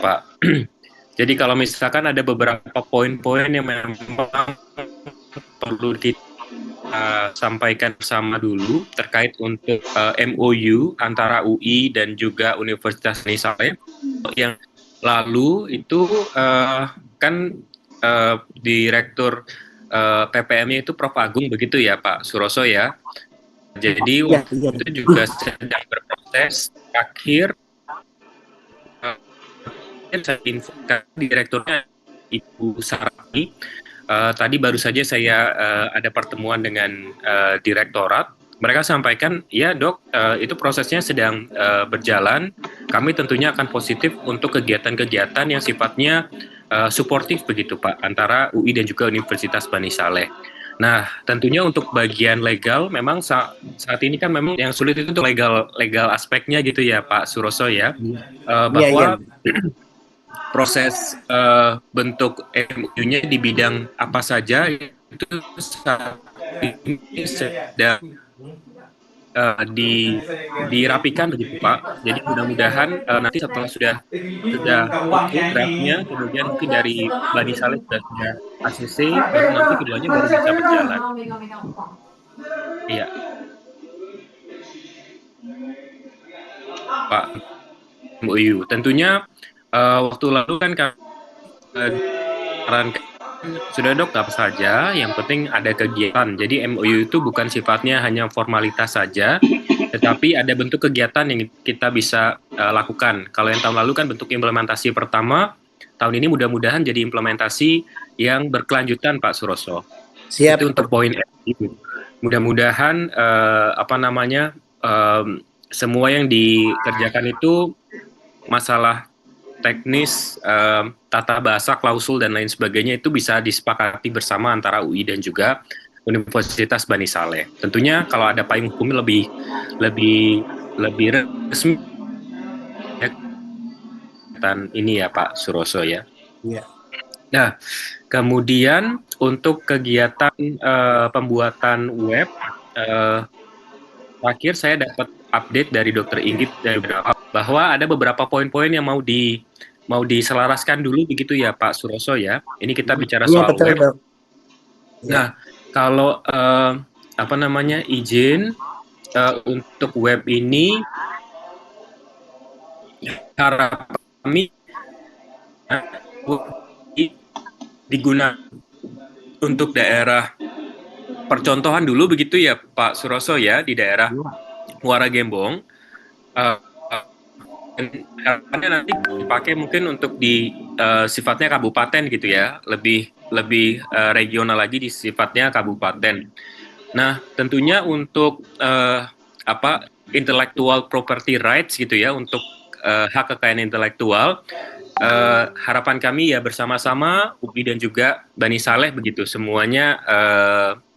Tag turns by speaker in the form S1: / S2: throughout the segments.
S1: Pak. Jadi kalau misalkan ada beberapa poin-poin yang memang perlu kita sampaikan bersama dulu terkait untuk MOU antara UI dan juga Universitas Indonesia yang lalu itu kan Direktur PPM-nya itu Prof. Agung begitu ya Pak Suroso ya. Jadi
S2: Iya,
S1: waktu
S2: iya.
S1: itu juga sedang berproses akhir saya infokan direkturnya Ibu Sarani. Tadi baru saja saya ada pertemuan dengan direktorat. Mereka sampaikan, ya dok, itu prosesnya sedang berjalan. Kami tentunya akan positif untuk kegiatan-kegiatan yang sifatnya suportif begitu Pak, antara UI dan juga Universitas Bani Saleh. Nah, tentunya untuk bagian legal, memang saat ini kan memang yang sulit itu untuk legal aspeknya gitu ya Pak Suroso ya,
S2: Iya, iya.
S1: bahwa proses bentuk MOU-nya di bidang apa saja itu saat ini sedang dirapikan begitu Pak. Jadi mudah-mudahan nanti setelah sudah oke draftnya, kemudian mungkin dari Bani Saleh sudah ACC, baru nanti keduanya baru bisa berjalan. Iya, Pak MOU. Tentunya waktu lalu kan sarankan sudah dok apa saja, yang penting ada kegiatan. Jadi MOU itu bukan sifatnya hanya formalitas saja, tetapi ada bentuk kegiatan yang kita bisa lakukan. Kalau yang tahun lalu kan bentuk implementasi pertama, tahun ini mudah-mudahan jadi implementasi yang berkelanjutan Pak Suroso.
S2: Siap.
S1: Itu untuk poin itu. Mudah-mudahan semua yang dikerjakan itu masalah teknis, tata bahasa, klausul dan lain sebagainya itu bisa disepakati bersama antara UI dan juga Universitas Bani Saleh. Tentunya kalau ada payung hukumnya lebih resmi dan ini ya Pak Suroso ya.
S2: Iya.
S1: Nah, kemudian untuk kegiatan pembuatan web, terakhir saya dapat update dari Dokter Inggit bahwa ada beberapa poin-poin yang mau diselaraskan dulu begitu ya Pak Suroso ya. Ini kita bicara
S2: Iya,
S1: soal
S2: betul,
S1: web.
S2: Dok.
S1: Nah, kalau izin untuk web ini harapan kami digunakan untuk daerah percontohan dulu begitu ya Pak Suroso ya, di daerah Muara Gembong. Harapannya nanti dipakai mungkin untuk di sifatnya kabupaten gitu ya, lebih regional lagi di sifatnya kabupaten. Nah, tentunya untuk intellectual property rights gitu ya, untuk hak kekayaan intelektual, harapan kami ya bersama-sama UI dan juga Bani Saleh begitu, semuanya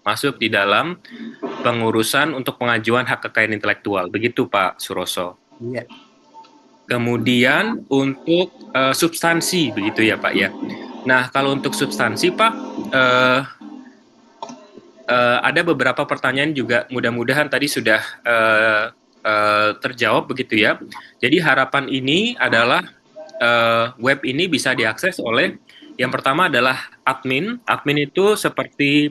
S1: masuk di dalam pengurusan untuk pengajuan hak kekayaan intelektual. Begitu Pak Suroso.
S2: Iya.
S1: Kemudian untuk substansi begitu ya Pak ya. Nah, kalau untuk substansi Pak, ada beberapa pertanyaan juga, mudah-mudahan tadi sudah terjawab begitu ya. Jadi harapan ini adalah web ini bisa diakses oleh, yang pertama adalah admin. Admin itu seperti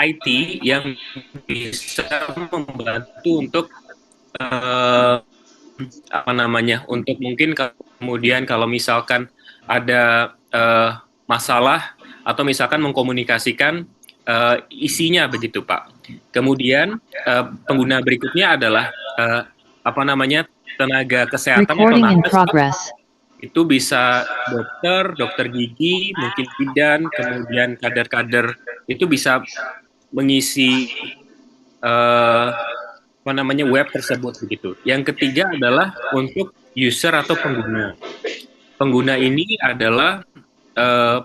S1: IT yang bisa membantu untuk untuk mungkin kemudian kalau misalkan ada masalah atau misalkan mengkomunikasikan isinya begitu Pak. Kemudian pengguna berikutnya adalah tenaga kesehatan atau nakes. Itu bisa dokter gigi, mungkin bidan, kemudian kader-kader itu bisa mengisi web tersebut begitu. Yang ketiga adalah untuk user atau pengguna. Pengguna ini adalah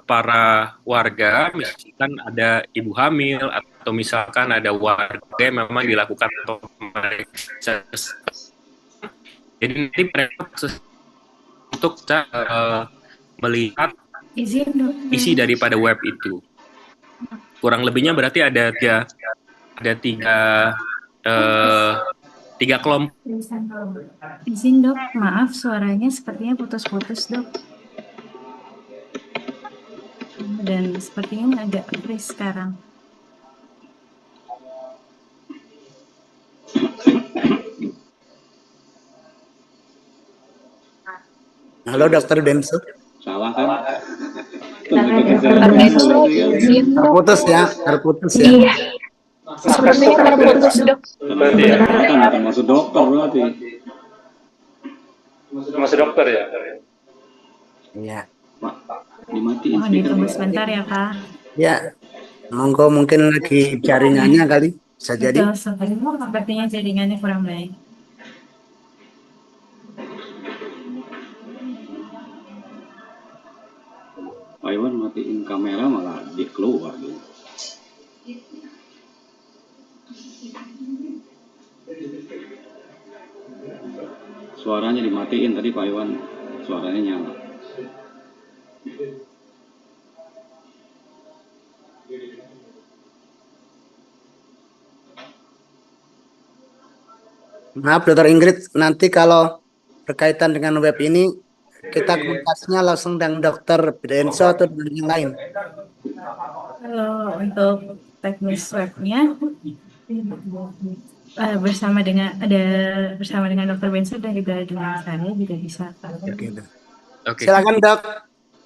S1: para warga, misalkan ada ibu hamil atau misalkan ada warga yang memang dilakukan pemeriksaan. Jadi nanti mereka untuk melihat isi daripada web itu. Kurang lebihnya berarti ada tiga 3 kelompok.
S2: Izin dok, maaf suaranya sepertinya putus-putus dok. Dan sepertinya agak freeze sekarang.
S3: Halo Dokter Bensu.
S4: Salah kan?
S3: Terputus ya, terputus ya.
S2: Iya, sepertinya terputus dok.
S4: Kan akan masuk dokter berarti.
S1: Masuk dokter ya?
S3: Iya.
S4: Pak, dimatiin
S2: Mohon
S4: speaker
S2: ditunggu
S4: Pak.
S2: sebentar ya Pak.
S3: Ya, monggo mungkin lagi jaringannya kali, bisa jadi.
S2: Betul, sepertinya jaringannya kurang baik.
S4: Pak Iwan matiin kamera malah dia keluar gitu. Suaranya dimatiin tadi Pak Iwan, suaranya nyala.
S3: Maaf Dokter Ingrid, nanti kalau berkaitan dengan web ini kita komunikasinya langsung dengan Dokter Bensu atau dengan yang lain.
S2: Kalau untuk teknis webnya bersama dengan Dokter Bensu dan juga dengan saya juga bisa.
S3: Gitu.
S1: Oke.
S3: Silakan Dok.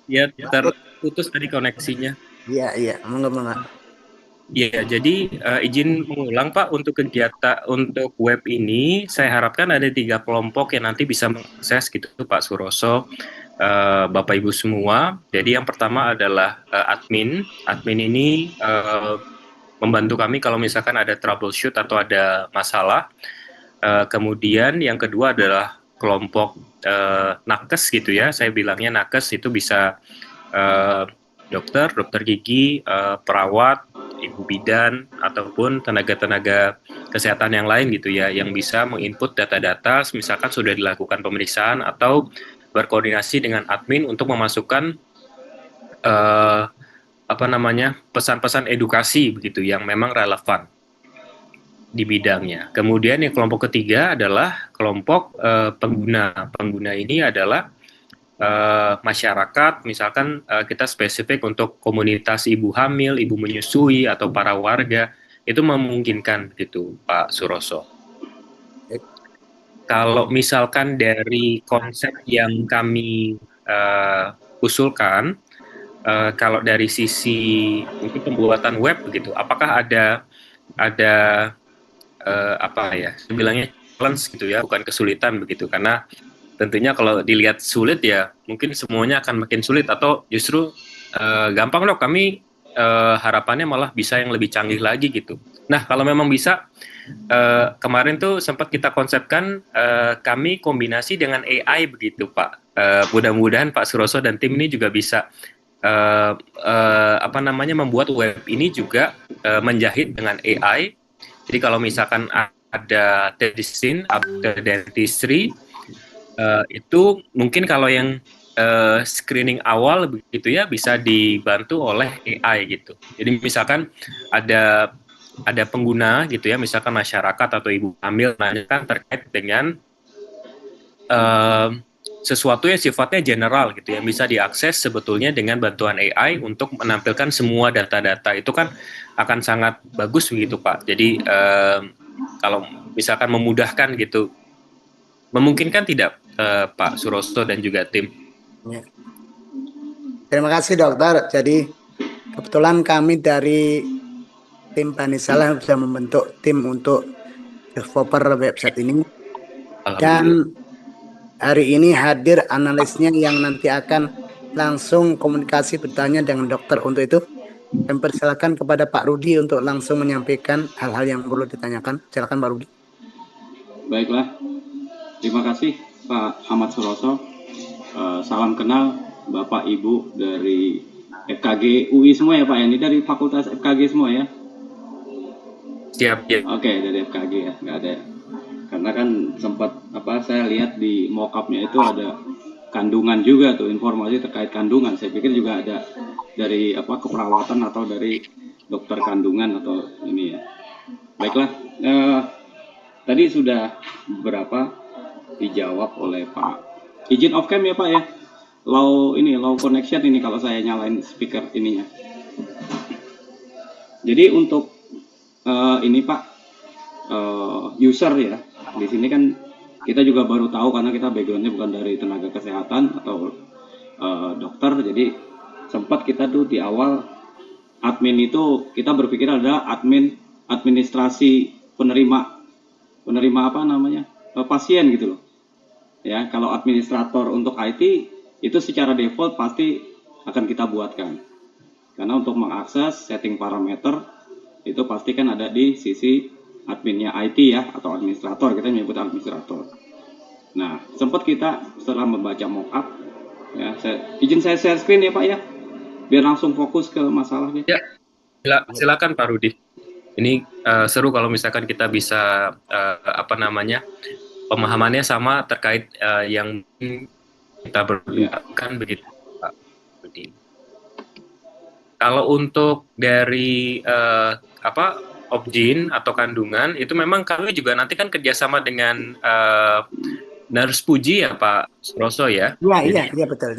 S1: Ya, terputus tadi koneksinya.
S3: Iya, monggo.
S1: Ya, jadi izin mengulang Pak, untuk kegiatan untuk web ini saya harapkan ada 3 kelompok yang nanti bisa mengakses gitu Pak Suroso, Bapak Ibu semua. Jadi yang pertama adalah admin. Admin ini membantu kami kalau misalkan ada troubleshoot atau ada masalah. Kemudian yang kedua adalah kelompok nakes gitu ya. Saya bilangnya nakes itu bisa dokter gigi, perawat, ibu bidan, ataupun tenaga-tenaga kesehatan yang lain gitu ya, yang bisa menginput data-data misalkan sudah dilakukan pemeriksaan atau berkoordinasi dengan admin untuk memasukkan pesan-pesan edukasi begitu yang memang relevan di bidangnya. Kemudian yang kelompok ketiga adalah kelompok pengguna. Pengguna ini adalah masyarakat, misalkan kita spesifik untuk komunitas ibu hamil, ibu menyusui, atau para warga, itu memungkinkan gitu Pak Suroso. Kalau misalkan dari konsep yang kami usulkan, kalau dari sisi mungkin pembuatan web begitu, apakah ada bilangnya challenge gitu ya, bukan kesulitan begitu, karena tentunya kalau dilihat sulit ya mungkin semuanya akan makin sulit, atau justru gampang loh, kami harapannya malah bisa yang lebih canggih lagi gitu. Nah kalau memang bisa, kemarin tuh sempat kita konsepkan kami kombinasi dengan AI begitu Pak. Mudah-mudahan Pak Suroso dan tim ini juga bisa membuat web ini juga menjahit dengan AI. Jadi kalau misalkan ada medicine, ada dentistry, itu mungkin kalau yang screening awal begitu ya bisa dibantu oleh AI gitu. Jadi misalkan ada pengguna gitu ya, misalkan masyarakat atau ibu hamil nanyakan terkait dengan sesuatu yang sifatnya general gitu ya, bisa diakses sebetulnya dengan bantuan AI untuk menampilkan semua data-data. Itu kan akan sangat bagus begitu Pak. Jadi kalau misalkan memudahkan gitu, memungkinkan tidak Pak Suroso dan juga tim?
S3: Ya. Terima kasih dokter. Jadi kebetulan kami dari tim Panisalah bisa membentuk tim untuk developer website ini. Dan hari ini hadir analisnya yang nanti akan langsung komunikasi bertanya dengan dokter. Untuk itu kami persilakan kepada Pak Rudi untuk langsung menyampaikan hal-hal yang perlu ditanyakan. Silakan Pak Rudi.
S4: Baiklah, terima kasih Pak Ahmad Suroso. Salam kenal Bapak Ibu dari FKG UI semua ya Pak, ini dari Fakultas FKG semua ya?
S1: Siap ya.
S4: Oke, dari FKG ya, nggak ada. Karena kan sempat saya lihat di mock-up-nya itu ada kandungan juga tuh, informasi terkait kandungan. Saya pikir juga ada dari keperawatan atau dari dokter kandungan atau ini ya. Baiklah, tadi sudah beberapa dijawab oleh Pak. Izin off cam ya Pak ya. Low connection ini kalau saya nyalain speaker ininya. Jadi untuk ini Pak, user ya. Di sini kan kita juga baru tahu karena kita backgroundnya bukan dari tenaga kesehatan atau dokter. Jadi sempat kita tuh di awal admin itu kita berpikir ada administrasi penerima apa namanya pasien gitu loh. Ya, kalau administrator untuk IT itu secara default pasti akan kita buatkan. Karena untuk mengakses setting parameter itu pasti kan ada di sisi adminnya IT ya, atau administrator, kita menyebut administrator. Nah, sempat kita setelah membaca mockup, ya, izin saya share screen ya Pak ya, biar langsung fokus ke masalahnya.
S1: Ya, silakan Pak Rudi. Ini seru kalau misalkan kita bisa pemahamannya sama terkait yang kita berbincangkan begitu Pak Rudi. Kalau untuk dari Opjin atau kandungan itu memang kami juga nanti kan kerjasama dengan Nurse Puji ya Pak Suroso ya.
S3: Iya betul.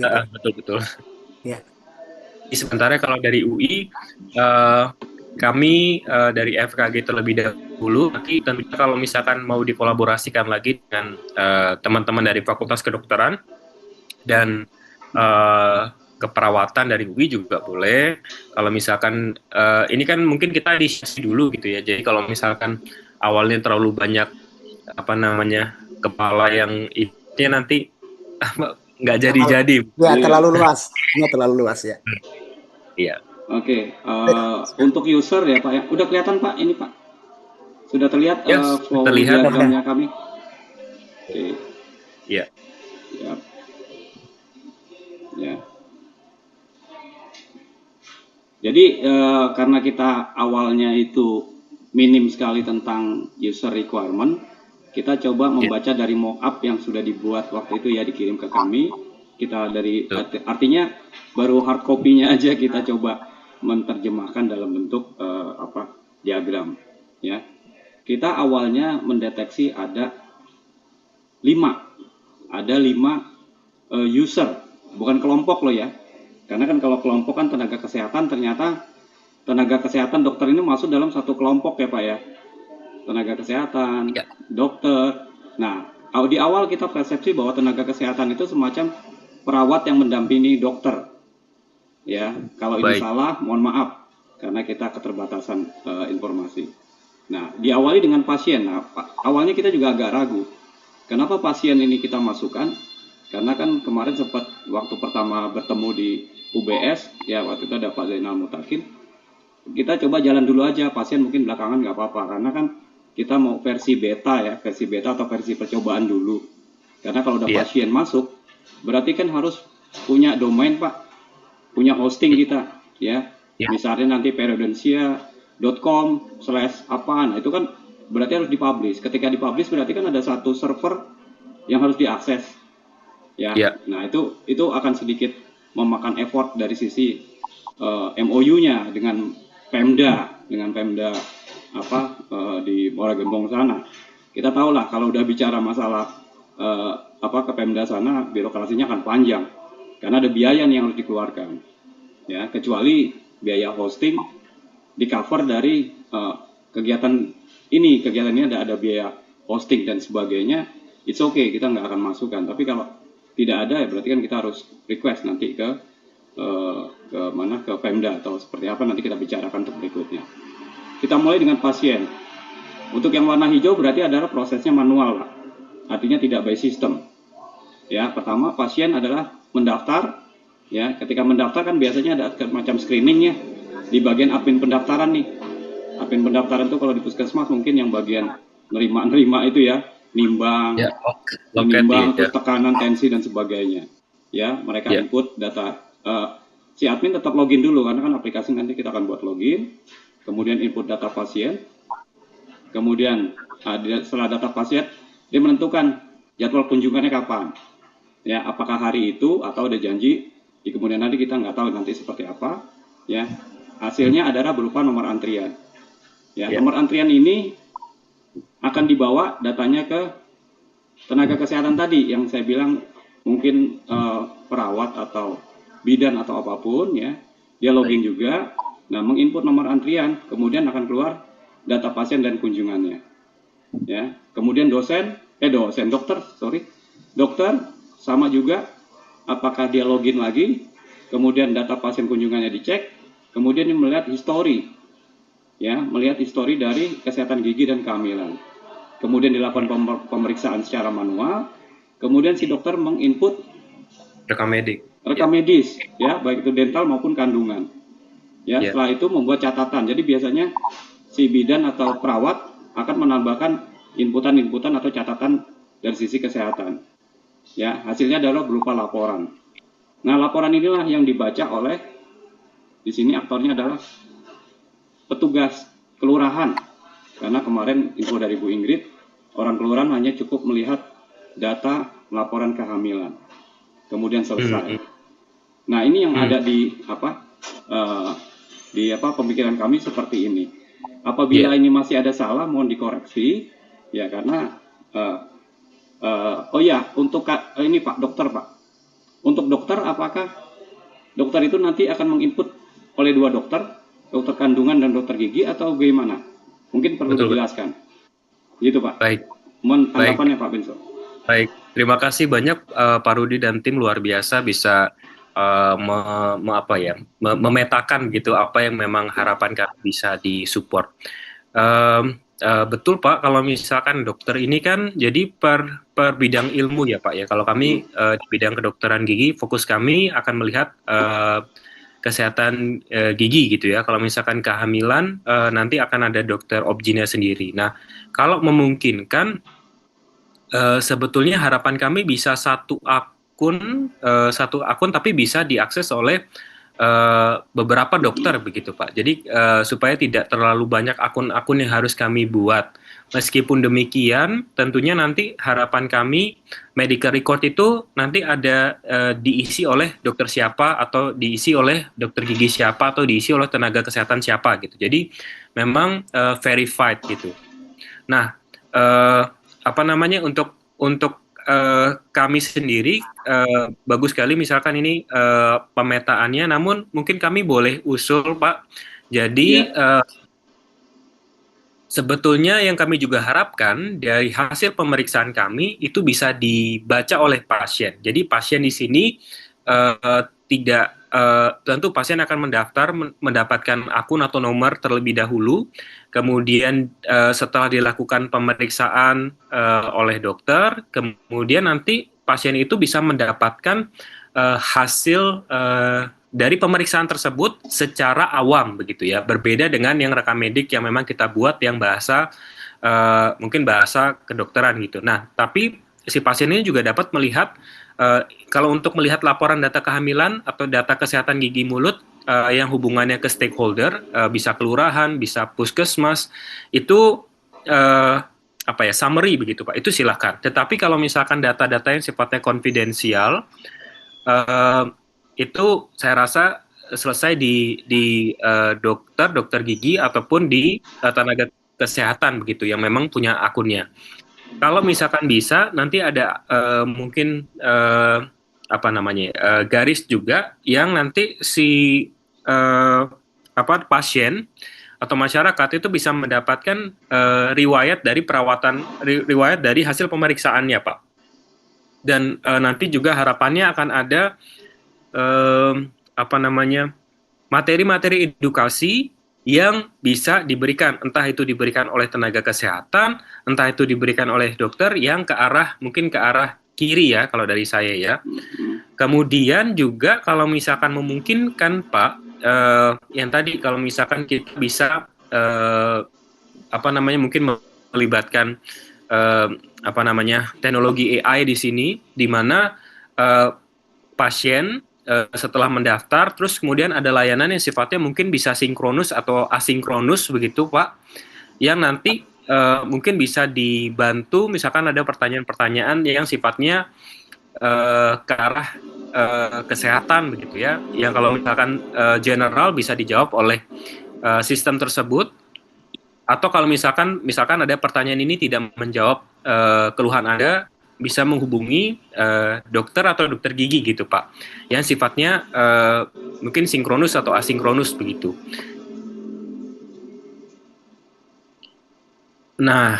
S1: Betul.
S3: Ya.
S1: Sementara kalau dari UI kami dari FKG terlebih dahulu, nanti tentunya kalau misalkan mau dikolaborasikan lagi dengan teman-teman dari Fakultas Kedokteran dan keperawatan dari UI juga boleh. Kalau misalkan ini kan mungkin kita inisiasi dulu gitu ya. Jadi kalau misalkan awalnya terlalu banyak kepala yang itu nanti nggak jadi-jadi.
S3: Ya terlalu luas. Ini terlalu luas ya.
S1: Iya.
S4: Oke, untuk user ya Pak ya. Udah kelihatan Pak ini Pak? Sudah terlihat flow diagramnya kami? Oke.
S1: Iya.
S4: Ya. Jadi karena kita awalnya itu minim sekali tentang user requirement, kita coba membaca dari mockup yang sudah dibuat waktu itu ya, dikirim ke kami. Kita artinya baru hard copy-nya aja kita coba menerjemahkan dalam bentuk diagram ya. Kita awalnya mendeteksi ada 5 user, bukan kelompok loh ya. Karena kan kalau kelompok kan tenaga kesehatan, ternyata tenaga kesehatan dokter ini masuk dalam satu kelompok ya Pak ya. Tenaga kesehatan, dokter. Nah, di awal kita persepsi bahwa tenaga kesehatan itu semacam perawat yang mendampingi dokter. Ya, kalau ini salah, mohon maaf karena kita keterbatasan informasi. Nah, diawali dengan pasien. Nah, awalnya kita juga agak ragu. Kenapa pasien ini kita masukkan? Karena kan kemarin sempat waktu pertama bertemu di UBS, ya waktu itu ada Pak Zainal Mutakin. Kita coba jalan dulu aja, pasien mungkin belakangan nggak apa-apa. Karena kan kita mau versi beta atau versi percobaan dulu. Karena kalau udah pasien masuk, berarti kan harus punya domain Pak, punya hosting kita, ya. Misalnya nanti periodensia.com/apa, nah itu kan berarti harus dipublish. Ketika dipublish berarti kan ada satu server yang harus diakses. Ya, nah itu akan sedikit memakan effort dari sisi MOU-nya dengan Pemda di Muara Gembong sana. Kita tahu lah kalau udah bicara masalah ke Pemda sana, birokrasinya akan panjang karena ada biaya yang harus dikeluarkan. Ya, kecuali biaya hosting di cover dari kegiatan ini ada biaya hosting dan sebagainya. It's okay, kita nggak akan masukkan. Tapi kalau tidak ada ya berarti kan kita harus request nanti ke Pemda atau seperti apa, nanti kita bicarakan untuk berikutnya. Kita mulai dengan pasien. Untuk yang warna hijau berarti adalah prosesnya manual Pak. Artinya tidak by system. Ya, pertama pasien adalah mendaftar. Ya, ketika mendaftar kan biasanya ada macam screeningnya di bagian admin pendaftaran nih. Admin pendaftaran itu kalau di puskesmas mungkin yang bagian nerima itu ya. Nimbang, terus tekanan, tensi dan sebagainya. Ya, mereka input data. Si admin tetap login dulu karena kan aplikasi nanti kita akan buat login. Kemudian input data pasien. Kemudian setelah data pasien, dia menentukan jadwal kunjungannya kapan. Ya, apakah hari itu atau ada janji di kemudian nanti, kita nggak tahu nanti seperti apa. Ya, hasilnya adalah berupa nomor antrian. Ya, nomor antrian ini akan dibawa datanya ke tenaga kesehatan tadi yang saya bilang, mungkin perawat atau bidan atau apapun ya, dia login juga, nah menginput nomor antrian, kemudian akan keluar data pasien dan kunjungannya, ya. Kemudian dokter sama juga, apakah dia login lagi, kemudian data pasien kunjungannya dicek, kemudian dia melihat histori, ya, melihat histori dari kesehatan gigi dan kehamilan. Kemudian dilakukan pemeriksaan secara manual, kemudian si dokter menginput rekam medis, ya, baik itu dental maupun kandungan. Ya, setelah itu membuat catatan. Jadi biasanya si bidan atau perawat akan menambahkan inputan atau catatan dari sisi kesehatan. Ya, hasilnya adalah berupa laporan. Nah, laporan inilah yang dibaca oleh, di sini aktornya adalah petugas kelurahan. Karena kemarin info dari Bu Ingrid, orang kelurahan hanya cukup melihat data laporan kehamilan, kemudian selesai. Nah, ini yang ada di pemikiran kami seperti ini. Apabila ini masih ada salah, mohon dikoreksi, ya, karena untuk ini Pak Dokter, untuk dokter, apakah dokter itu nanti akan menginput oleh dua dokter kandungan dan dokter gigi atau bagaimana? Mungkin perlu dijelaskan. Gitu Pak.
S1: Baik.
S4: Mohon tanggapannya Pak Benso.
S1: Baik, terima kasih banyak Pak Rudi dan tim, luar biasa bisa memetakan gitu apa yang memang harapan kami bisa disupport. Betul Pak, kalau misalkan dokter ini kan jadi per bidang ilmu ya Pak ya. Kalau kami di bidang kedokteran gigi, fokus kami akan melihat kesehatan gigi gitu ya. Kalau misalkan kehamilan nanti akan ada dokter obginnya sendiri. Nah, kalau memungkinkan sebetulnya harapan kami bisa satu akun tapi bisa diakses oleh beberapa dokter begitu Pak. Jadi supaya tidak terlalu banyak akun-akun yang harus kami buat. Meskipun demikian, tentunya nanti harapan kami medical record itu nanti ada diisi oleh dokter siapa, atau diisi oleh dokter gigi siapa, atau diisi oleh tenaga kesehatan siapa gitu. Jadi memang verified gitu. Nah, untuk kami sendiri bagus sekali misalkan ini pemetaannya, namun mungkin kami boleh usul Pak. Jadi sebetulnya yang kami juga harapkan dari hasil pemeriksaan kami itu bisa dibaca oleh pasien. Jadi pasien di sini tentu pasien akan mendapatkan akun atau nomor terlebih dahulu. Kemudian setelah dilakukan pemeriksaan oleh dokter, kemudian nanti pasien itu bisa mendapatkan hasil dari pemeriksaan tersebut secara awam begitu ya, berbeda dengan yang rekam medik yang memang kita buat yang bahasa mungkin bahasa kedokteran gitu. Nah, tapi si pasien ini juga dapat melihat kalau untuk melihat laporan data kehamilan atau data kesehatan gigi mulut yang hubungannya ke stakeholder, bisa kelurahan, bisa puskesmas, itu summary begitu Pak, itu silakan. Tetapi kalau misalkan data-data yang sifatnya konfidensial, itu saya rasa selesai di dokter gigi ataupun di tenaga kesehatan begitu yang memang punya akunnya. Kalau misalkan bisa, nanti ada mungkin garis juga yang nanti si pasien atau masyarakat itu bisa mendapatkan riwayat dari hasil pemeriksaannya Pak. Dan nanti juga harapannya akan ada materi-materi edukasi yang bisa diberikan, entah itu diberikan oleh tenaga kesehatan, entah itu diberikan oleh dokter yang mungkin ke arah kiri ya kalau dari saya ya. Kemudian juga kalau misalkan memungkinkan Pak, yang tadi kalau misalkan kita bisa mungkin melibatkan teknologi AI di sini, di mana pasien setelah mendaftar, terus kemudian ada layanan yang sifatnya mungkin bisa sinkronus atau asinkronus begitu Pak, yang nanti mungkin bisa dibantu misalkan ada pertanyaan-pertanyaan yang sifatnya ke arah kesehatan begitu ya, yang kalau misalkan general bisa dijawab oleh sistem tersebut. Atau kalau misalkan ada pertanyaan ini tidak menjawab keluhan Anda, bisa menghubungi dokter atau dokter gigi gitu Pak, yang sifatnya mungkin sinkronus atau asinkronus begitu. Nah,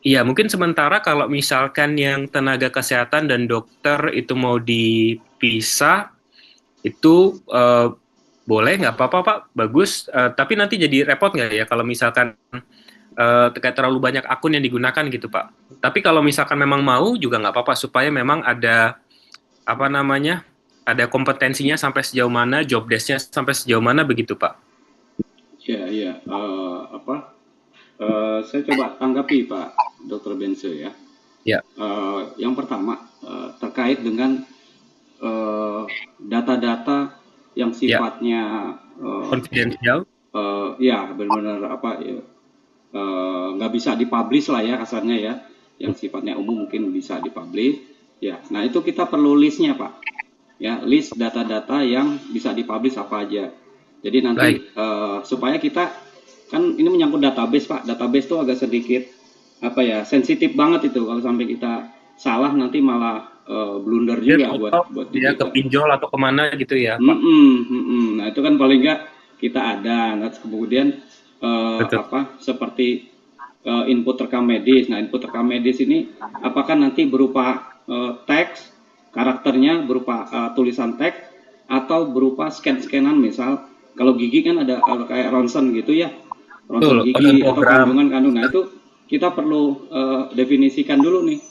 S1: ya mungkin sementara kalau misalkan yang tenaga kesehatan dan dokter itu mau dipisah, itu boleh, nggak apa-apa Pak, bagus. Tapi nanti jadi repot nggak ya kalau misalkan terkait terlalu banyak akun yang digunakan gitu Pak. Tapi kalau misalkan memang mau juga nggak apa-apa, supaya memang ada ada kompetensinya sampai sejauh mana, job desk-nya sampai sejauh mana begitu Pak.
S4: Iya. Saya coba tanggapi Pak Dr. Bense ya.
S1: Ya.
S4: Yang pertama terkait dengan data-data yang sifatnya
S1: konfidensial.
S4: Ya benar-benar nggak bisa dipublish lah ya kasarnya ya, yang sifatnya umum mungkin bisa dipublish ya. Nah itu kita perlu listnya Pak ya, list data-data yang bisa dipublish apa aja. Jadi nanti supaya kita, kan ini menyangkut database Pak, database itu agak sedikit sensitif banget itu, kalau sampai kita salah nanti malah blunder juga buat
S1: dia ke pinjol atau kemana gitu ya Pak.
S4: Nah itu kan paling nggak kita ada. Nah, kemudian seperti input rekam medis. Nah, input rekam medis ini apakah nanti berupa teks, karakternya berupa tulisan teks, atau berupa scan-scanan, misal kalau gigi kan ada kayak ronsen gitu ya, ronsen gigi atau kandungan. Nah, itu kita perlu definisikan dulu nih,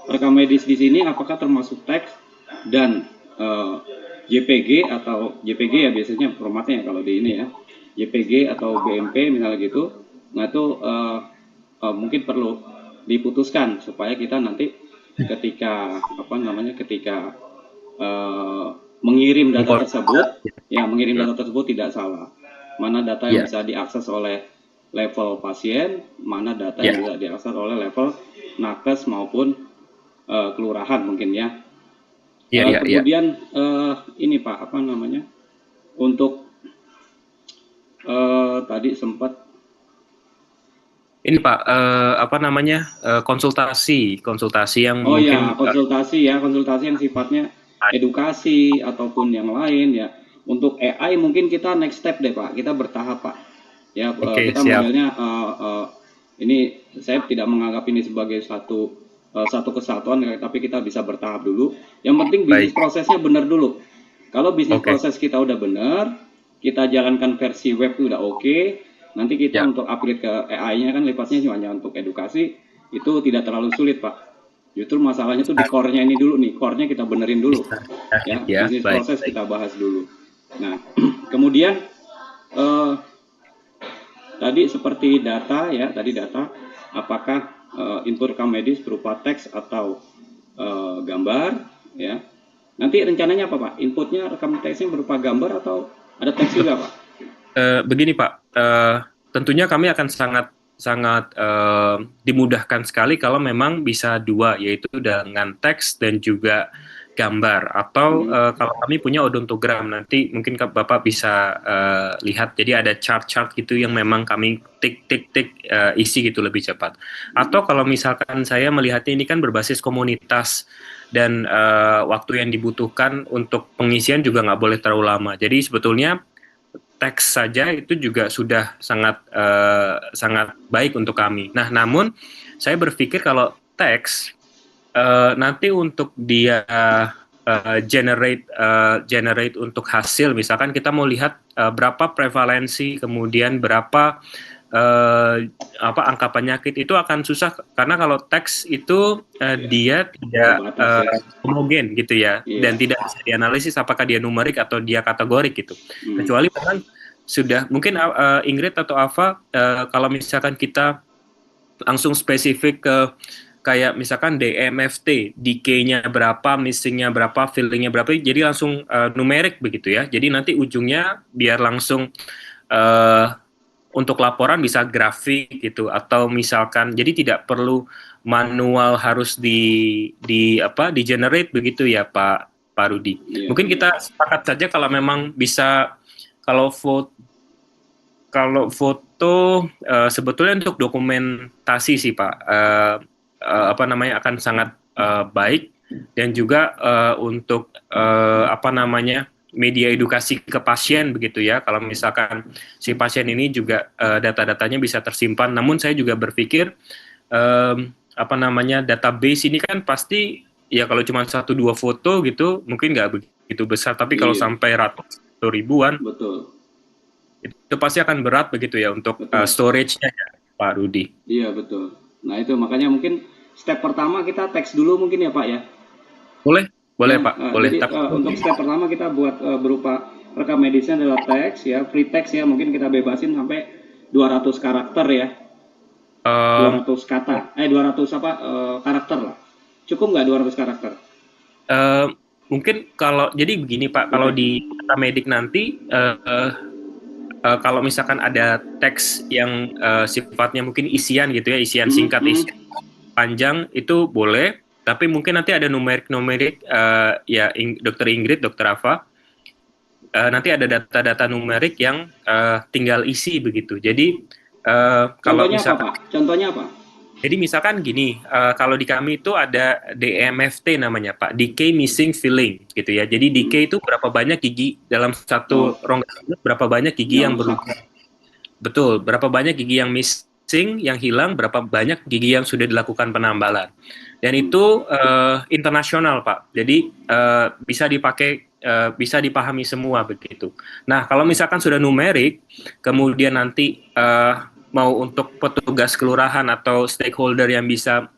S4: rekam medis di sini apakah termasuk teks dan JPG atau JPG ya biasanya formatnya kalau di ini ya, JPG atau BMP misalnya gitu. Nah itu mungkin perlu diputuskan supaya kita nanti ketika mengirim data tersebut tidak salah. Mana data yang bisa diakses oleh level pasien, mana data yang bisa diakses oleh level nakes maupun kelurahan mungkin ya. Kemudian ini Pak, untuk tadi sempat
S1: ini Pak, konsultasi yang
S4: konsultasi yang sifatnya edukasi ataupun yang lain ya. Untuk AI mungkin kita next step deh Pak, kita bertahap Pak ya. Kita modelnya ini saya tidak menganggap ini sebagai satu kesatuan, tapi kita bisa bertahap dulu. Yang penting bisnis prosesnya benar dulu. Kalau bisnis proses kita udah benar, kita jalankan versi web udah oke, nanti kita untuk upgrade ke AI-nya kan libatnya hanya untuk edukasi, itu tidak terlalu sulit Pak. Justru masalahnya tuh di core-nya ini dulu nih, core-nya kita benerin dulu ya, bisnis proses kita bahas dulu. Nah kemudian tadi seperti data ya, apakah input rekam medis berupa teks atau gambar ya. Nanti rencananya apa Pak? Inputnya rekam teksnya berupa gambar atau ada teks juga Pak?
S1: Begini Pak, tentunya kami akan sangat dimudahkan sekali kalau memang bisa dua, yaitu dengan teks dan juga gambar, atau kalau kami punya odontogram, nanti mungkin Bapak bisa lihat, jadi ada chart-chart gitu yang memang kami tik isi gitu lebih cepat. Atau kalau misalkan saya melihatnya ini kan berbasis komunitas dan waktu yang dibutuhkan untuk pengisian juga nggak boleh terlalu lama, jadi sebetulnya teks saja itu juga sudah sangat baik untuk kami. Nah, namun saya berpikir kalau teks nanti untuk dia generate untuk hasil, misalkan kita mau lihat berapa prevalensi, kemudian berapa angka penyakit, itu akan susah karena kalau teks itu dia tidak homogen gitu ya, dan tidak bisa dianalisis apakah dia numerik atau dia kategorik gitu. Kecuali memang sudah mungkin Ingrid atau Ava, kalau misalkan kita langsung spesifik ke kayak misalkan DMFT, decay-nya berapa, missing-nya berapa, filling-nya berapa, jadi langsung numerik begitu ya. Jadi nanti ujungnya biar langsung untuk laporan bisa grafik gitu, atau misalkan jadi tidak perlu manual harus di generate begitu ya Pak Rudi. Mungkin kita sepakat saja kalau memang bisa, kalau Kalau foto sebetulnya untuk dokumentasi sih Pak, apa namanya akan sangat baik, dan juga untuk apa namanya media edukasi ke pasien begitu ya. Kalau misalkan si pasien ini juga data-datanya bisa tersimpan. Namun saya juga berpikir apa namanya database ini kan pasti ya kalau cuma 1-2 foto gitu mungkin nggak begitu besar. Tapi kalau
S4: Iya.
S1: sampai ratus atau ribuan
S4: Betul.
S1: itu pasti akan berat begitu ya untuk
S4: Betul.
S1: storage-nya ya, Pak Rudi.
S4: Iya, betul. Nah, itu makanya mungkin step pertama kita teks dulu mungkin ya, Pak ya.
S1: Boleh
S4: Ya,
S1: Pak, boleh.
S4: jadi
S1: Tapi
S4: untuk step pertama kita buat berupa rekam medisnya adalah teks ya, free text ya, mungkin kita bebasin sampai 200 karakter ya. 200 kata, 200 karakter lah. Cukup nggak 200 karakter?
S1: mungkin kalau jadi begini Pak, kalau di data medik nanti kalau misalkan ada teks yang sifatnya mungkin isian gitu ya, isian singkat, isian panjang itu boleh, tapi mungkin nanti ada numerik ya Dokter Ingrid, Dokter Ava, nanti ada data-data numerik yang tinggal isi begitu. Jadi kalau
S4: Contohnya
S1: misalkan,
S4: apa, Pak? Contohnya apa?
S1: Jadi misalkan gini, kalau di kami itu ada DMFT namanya Pak, decay missing filling gitu ya. Jadi decay itu berapa banyak gigi dalam satu rongga rambut, berapa banyak gigi yang berubah. Betul, berapa banyak gigi yang missing, yang hilang, berapa banyak gigi yang sudah dilakukan penambalan. Dan itu internasional Pak, jadi bisa dipakai, bisa dipahami semua begitu. Nah kalau misalkan sudah numerik, kemudian nanti mau untuk petugas kelurahan atau stakeholder yang bisa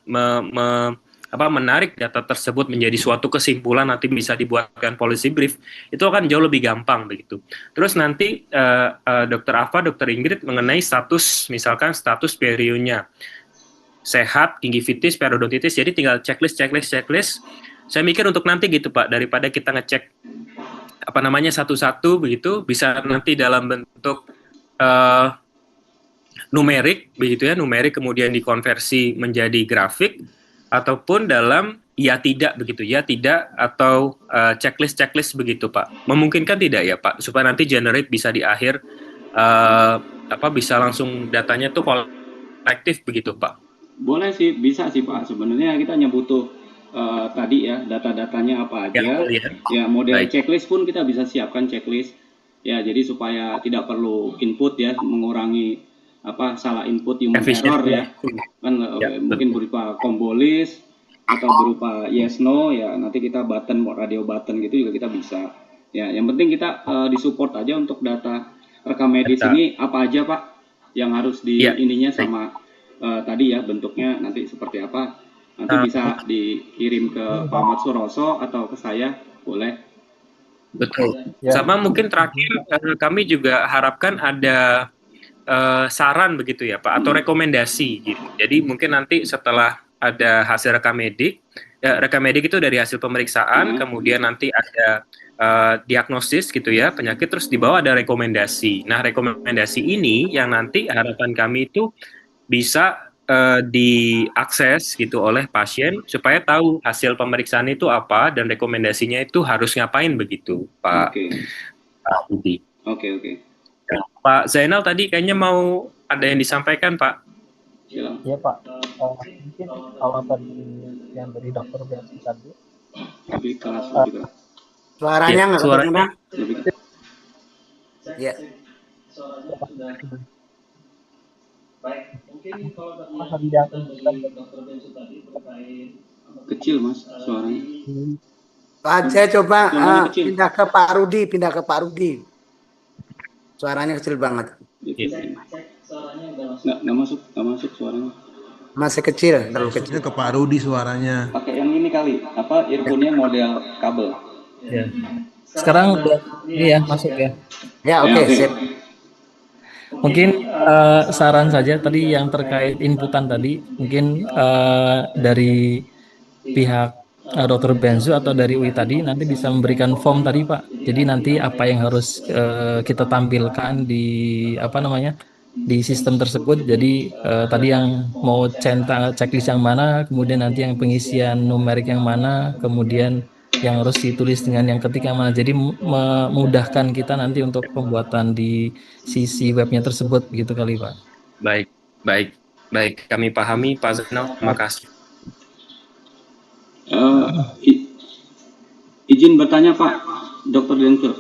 S1: menarik data tersebut menjadi suatu kesimpulan, nanti bisa dibuatkan policy brief, itu akan jauh lebih gampang begitu. Terus nanti Dokter Ava, Dokter Ingrid mengenai status, misalkan status perionya sehat, gingivitis, periodontitis, jadi tinggal checklist. Saya mikir untuk nanti gitu Pak, daripada kita ngecek apa namanya satu-satu begitu, bisa nanti dalam bentuk numerik begitu ya, numerik kemudian dikonversi menjadi grafik, ataupun dalam ya tidak begitu ya, tidak atau checklist begitu Pak. Memungkinkan tidak ya Pak, supaya nanti generate bisa di akhir bisa langsung datanya tuh kolektif begitu Pak.
S4: Boleh sih, bisa sih Pak. Sebenarnya kita hanya butuh tadi ya data-datanya apa aja. Ya model
S1: Baik.
S4: checklist pun kita bisa siapkan checklist. Ya jadi supaya tidak perlu input ya, mengurangi salah input human error ya. Kan mungkin berupa combo list atau berupa yes no ya, nanti kita button, radio button gitu juga kita bisa. Ya, yang penting kita disupport aja untuk data rekam medis ini apa aja Pak yang harus di ininya sama tadi ya bentuknya nanti seperti apa, nanti bisa dikirim ke Pak Ahmad Suroso atau ke saya, boleh.
S1: Betul. Sama mungkin terakhir kami juga harapkan ada saran begitu ya Pak, atau rekomendasi gitu. Jadi mungkin nanti setelah ada hasil rekam medik itu dari hasil pemeriksaan, kemudian nanti ada diagnosis gitu ya penyakit, terus di bawah ada rekomendasi. Nah rekomendasi ini yang nanti harapan kami itu bisa diakses gitu oleh pasien supaya tahu hasil pemeriksaan itu apa dan rekomendasinya itu harus ngapain begitu Pak Budi.
S4: Oke.
S1: Pak Zainal tadi kayaknya mau ada yang disampaikan Pak.
S5: Iya Pak, mungkin kalau tadi yang dari dokter Bensi tadi.
S4: Lebih keras juga.
S3: Suaranya nggak kedengeran. Ya.
S6: Baik, mungkin kalau
S4: kecil Mas suaranya.
S3: Pak, saya coba pindah ke Pak Rudi. Suaranya kecil banget.
S4: Nggak masuk suaranya.
S3: Masih kecil, terlalu kecil.
S7: Ke Pak Rudi suaranya.
S4: Pakai yang ini kali, earphone-nya model kabel.
S5: Ya. Sekarang ini ya masuk ya.
S3: Ya oke. Sip.
S5: Mungkin saran saja tadi yang terkait inputan tadi, mungkin dari pihak Dr. Benzu atau dari UI tadi nanti bisa memberikan form tadi Pak. Jadi nanti apa yang harus kita tampilkan di di sistem tersebut. Jadi tadi yang mau centang checklist yang mana, kemudian nanti yang pengisian numerik yang mana, kemudian yang harus ditulis dengan yang ketik yang mana. Jadi memudahkan kita nanti untuk pembuatan di sisi webnya tersebut begitu kali Pak.
S1: Baik, baik, baik. Kami pahami Pak Zainal. Terima kasih.
S4: Izin bertanya Pak, Dr. Denso.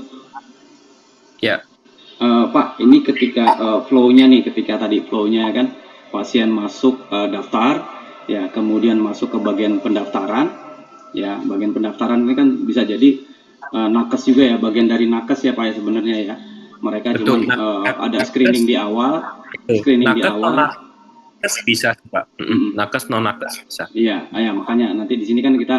S1: Ya.
S4: Pak, ini ketika flow-nya nih, ketika tadi flow-nya kan pasien masuk daftar, ya kemudian masuk ke bagian pendaftaran, ya bagian pendaftaran ini kan bisa jadi nakes juga ya, bagian dari nakes ya Pak ya sebenarnya ya. Mereka cuma ada screening di awal, screening di awal.
S1: Nakes bisa Pak, nakes non nakes bisa.
S4: Iya, ya makanya nanti di sini kan kita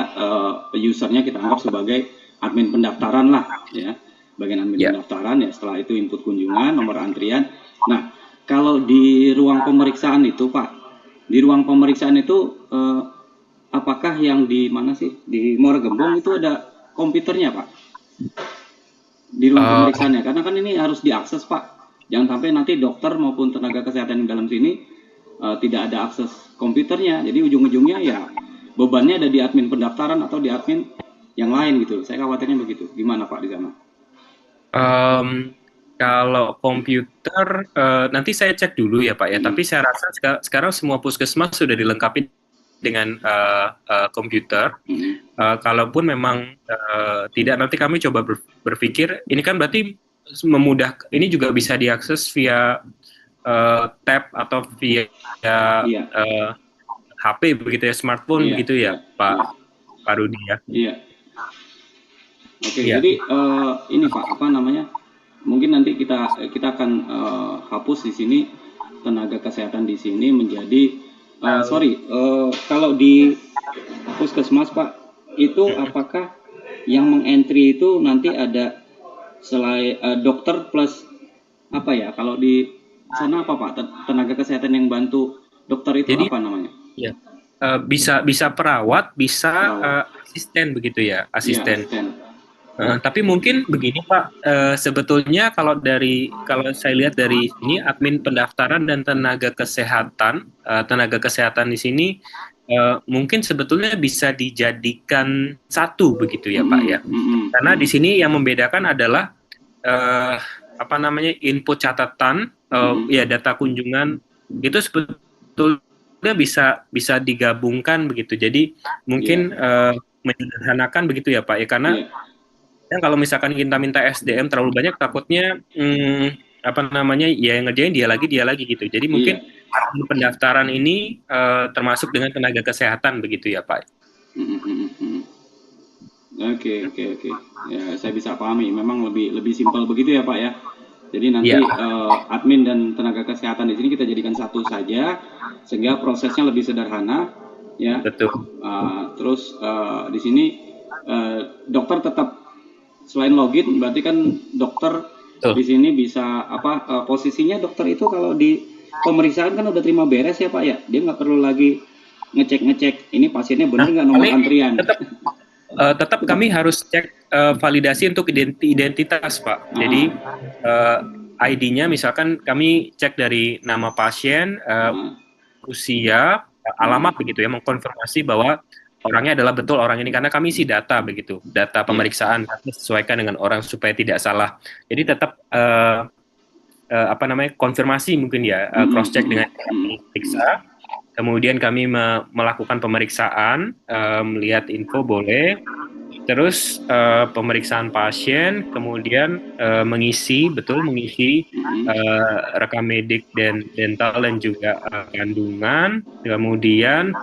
S4: usernya kita anggap sebagai admin pendaftaran lah, ya. Bagian admin pendaftaran ya, setelah itu input kunjungan, nomor antrian. Nah, kalau di ruang pemeriksaan itu Pak, di ruang pemeriksaan itu apakah yang di mana sih? Di Muara Gembong itu ada komputernya Pak? Di ruang pemeriksaannya, karena kan ini harus diakses Pak. Jangan sampai nanti dokter maupun tenaga kesehatan yang dalam sini tidak ada akses komputernya. Jadi ujung-ujungnya ya bebannya ada di admin pendaftaran atau di admin yang lain gitu. Saya khawatirnya begitu. Gimana Pak di sana?
S1: Kalau komputer nanti saya cek dulu ya Pak ya. Tapi saya rasa sekarang semua puskesmas sudah dilengkapi dengan komputer. Kalaupun memang tidak, nanti kami coba berpikir. Ini kan berarti memudahkan. Ini juga bisa diakses via tab atau via HP begitu ya, smartphone begitu ya Pak Rudi ya.
S4: Iya. Oke, jadi ini Pak, apa namanya? Mungkin nanti kita akan hapus di sini tenaga kesehatan di sini menjadi kalau di puskesmas Pak, itu apakah yang mengentry itu nanti ada selain dokter plus apa ya? Kalau di sana apa Pak? Tenaga kesehatan yang bantu dokter itu jadi, apa namanya?
S1: Ya. Bisa perawat, bisa asisten begitu ya, asisten. Ya, asisten. Tapi mungkin begini Pak, sebetulnya kalau saya lihat dari sini admin pendaftaran dan tenaga kesehatan di sini mungkin sebetulnya bisa dijadikan satu begitu ya Pak ya. Karena di sini yang membedakan adalah input catatan, ya data kunjungan itu sebetulnya bisa digabungkan begitu. Jadi mungkin menyederhanakan begitu ya Pak ya, karena dan kalau misalkan kita minta SDM terlalu banyak, takutnya yang ngerjain dia lagi gitu. Jadi mungkin pendaftaran ini termasuk dengan tenaga kesehatan begitu ya Pak.
S4: Oke. Ya, saya bisa pahami. Memang lebih simpel begitu ya Pak ya. Jadi nanti admin dan tenaga kesehatan di sini kita jadikan satu saja, sehingga prosesnya lebih sederhana. Ya. Betul. Terus di sini dokter tetap selain login, berarti kan dokter di sini bisa posisinya dokter itu kalau di pemeriksaan kan udah terima beres ya Pak ya, dia nggak perlu lagi ngecek ini pasiennya benar nggak nomor antrian.
S1: Tetap kami harus cek validasi untuk identitas Pak. Jadi ID-nya misalkan kami cek dari nama pasien, usia, alamat begitu ya, mengkonfirmasi bahwa orangnya adalah betul orang ini, karena kami isi data begitu, data pemeriksaan disesuaikan dengan orang supaya tidak salah. Jadi tetap konfirmasi mungkin ya, cross check dengan periksa. Kemudian kami melakukan pemeriksaan, melihat info boleh. Terus pemeriksaan pasien, kemudian mengisi rekam medik dan dental dan juga kandungan. Kemudian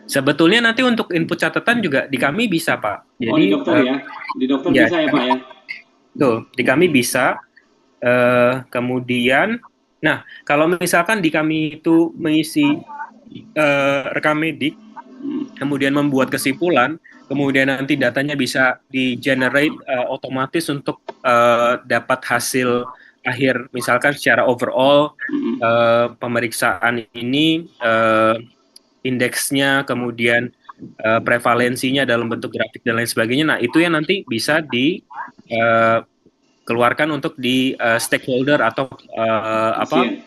S1: sebetulnya nanti untuk input catatan juga di kami bisa Pak. Jadi
S4: di dokter di dokter bisa ya Pak ya.
S1: Tuh, di kami bisa. Kemudian, nah kalau misalkan di kami itu mengisi rekam medik, kemudian membuat kesimpulan, kemudian nanti datanya bisa di-generate otomatis untuk dapat hasil akhir, misalkan secara overall pemeriksaan ini indeksnya, kemudian prevalensinya dalam bentuk grafik dan lain sebagainya. Nah, itu yang nanti bisa dikeluarkan untuk di stakeholder atau
S4: pasien,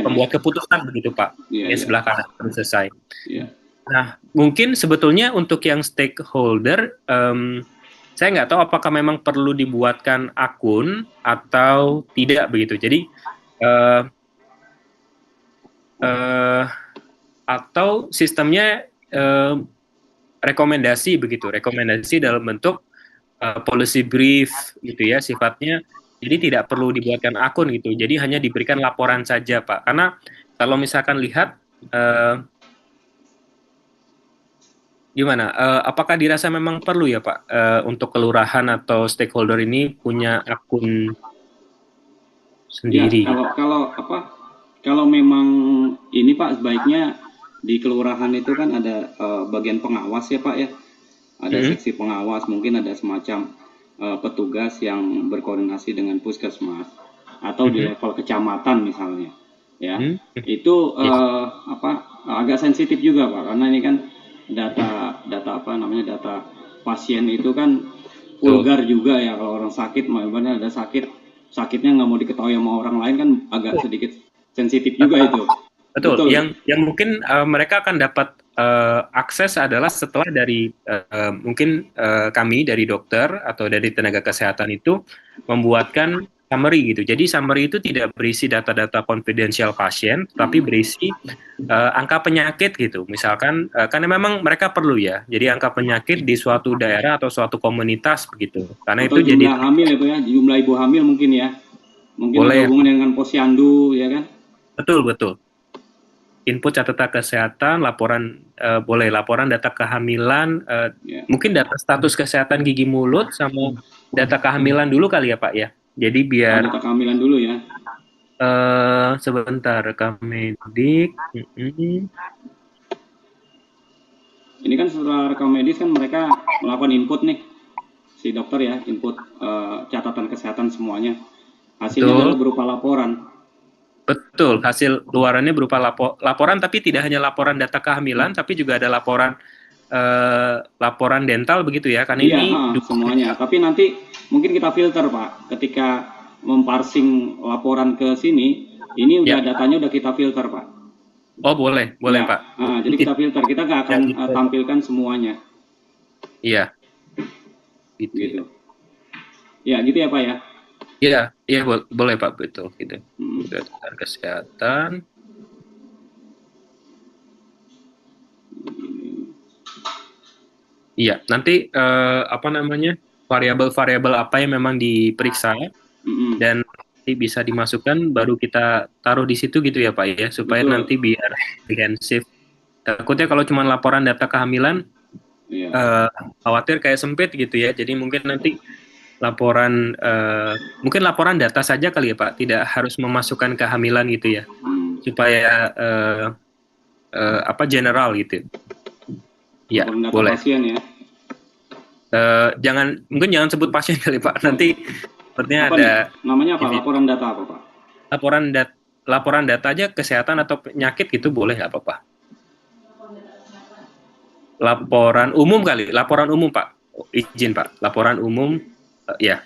S1: pembuat keputusan begitu Pak. Di sebelah kanan selesai. Nah, mungkin sebetulnya untuk yang stakeholder, saya nggak tahu apakah memang perlu dibuatkan akun atau tidak begitu. Jadi, eh, eh, atau sistemnya rekomendasi begitu, rekomendasi dalam bentuk policy brief gitu ya sifatnya. Jadi tidak perlu dibuatkan akun gitu. Jadi hanya diberikan laporan saja, Pak. Karena kalau misalkan lihat gimana? Apakah dirasa memang perlu ya Pak untuk kelurahan atau stakeholder ini punya akun
S4: Ya,
S1: sendiri?
S4: kalau memang ini Pak, sebaiknya di kelurahan itu kan ada bagian pengawas ya Pak ya. Ada seksi pengawas, mungkin ada semacam petugas yang berkoordinasi dengan puskesmas atau di level kecamatan misalnya. Ya. Itu agak sensitif juga Pak, karena ini kan data pasien itu kan vulgar juga ya. Kalau orang sakit, makanya ada sakitnya nggak mau diketahui sama orang lain kan agak sedikit sensitif juga itu.
S1: Betul. Yang mungkin mereka akan dapat akses adalah setelah dari mungkin kami dari dokter atau dari tenaga kesehatan itu membuatkan summary gitu. Jadi summary itu tidak berisi data-data konfidensial pasien, tapi berisi angka penyakit gitu. Misalkan karena memang mereka perlu ya. Jadi angka penyakit di suatu daerah atau suatu komunitas begitu. Karena
S4: atau
S1: itu
S4: jumlah
S1: jadi
S4: hamil itu ya, jumlah ibu hamil mungkin ya. Mungkin
S1: boleh.
S4: ada hubungan dengan posyandu ya kan?
S1: Betul. Input catatan kesehatan, laporan boleh laporan data kehamilan, mungkin data status kesehatan gigi mulut sama data kehamilan dulu kali ya Pak ya. Jadi biar
S4: data kehamilan dulu ya.
S1: Sebentar rekam medik.
S4: Ini kan setelah rekam medis kan mereka melakukan input nih si dokter ya, input catatan kesehatan semuanya. Hasilnya adalah berupa laporan.
S1: Betul, hasil luarannya berupa laporan, tapi tidak hanya laporan data kehamilan, tapi juga ada laporan dental begitu ya, kan
S4: iya,
S1: ini
S4: semuanya. Tapi nanti mungkin kita filter Pak, ketika memparsing laporan ke sini, ini udah datanya udah kita filter Pak.
S1: Oh boleh ya,
S4: Pak. Jadi kita filter, kita nggak akan tampilkan semuanya.
S1: Iya. Gitu.
S4: Ya, gitu ya Pak ya.
S1: Iya boleh Pak, betul gitu. Catatan kesehatan. Iya, nanti variabel-variabel apa yang memang diperiksa dan nanti bisa dimasukkan, baru kita taruh di situ gitu ya Pak ya, supaya nanti biar komprehensif. Takutnya kalau cuma laporan data kehamilan, khawatir kayak sempit gitu ya. Jadi mungkin nanti laporan data saja kali ya Pak, tidak harus memasukkan kehamilan gitu ya, supaya general gitu. Ya boleh.
S4: Pasien ya.
S1: Mungkin jangan sebut pasien kali Pak, nanti sepertinya ada
S4: namanya apa? Laporan data apa Pak?
S1: Laporan data aja kesehatan atau penyakit gitu boleh nggak apa-apa. Laporan umum kali, laporan umum Pak. Izin Pak, laporan umum. Ya,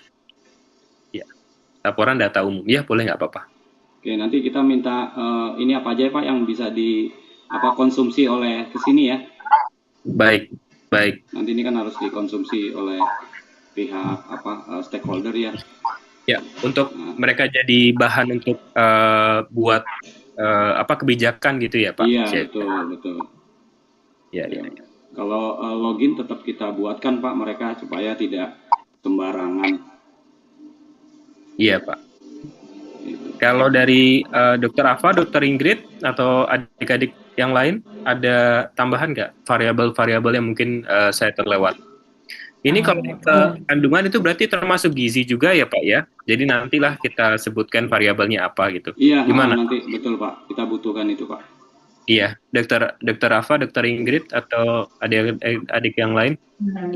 S1: laporan data umum, ya boleh nggak apa-apa.
S4: Oke, nanti kita minta ini apa aja Pak yang bisa konsumsi oleh kesini ya.
S1: Baik.
S4: Nanti ini kan harus dikonsumsi oleh pihak stakeholder ya.
S1: Ya, untuk mereka jadi bahan untuk buat kebijakan gitu ya Pak.
S4: Iya, betul.
S1: Ya.
S4: Kalau login tetap kita buatkan Pak mereka supaya tidak sembarangan.
S1: Iya Pak. Kalau dari Dokter Ava, Dokter Ingrid atau adik-adik yang lain ada tambahan nggak variabel-variabel yang mungkin saya terlewat? Ini kalau kandungan itu berarti termasuk gizi juga ya Pak ya. Jadi nantilah kita sebutkan variabelnya apa gitu.
S4: Iya.
S1: Gimana?
S4: Nanti betul Pak. Kita butuhkan itu Pak.
S1: Iya, Dokter Ava, Dokter Ingrid atau adik yang lain?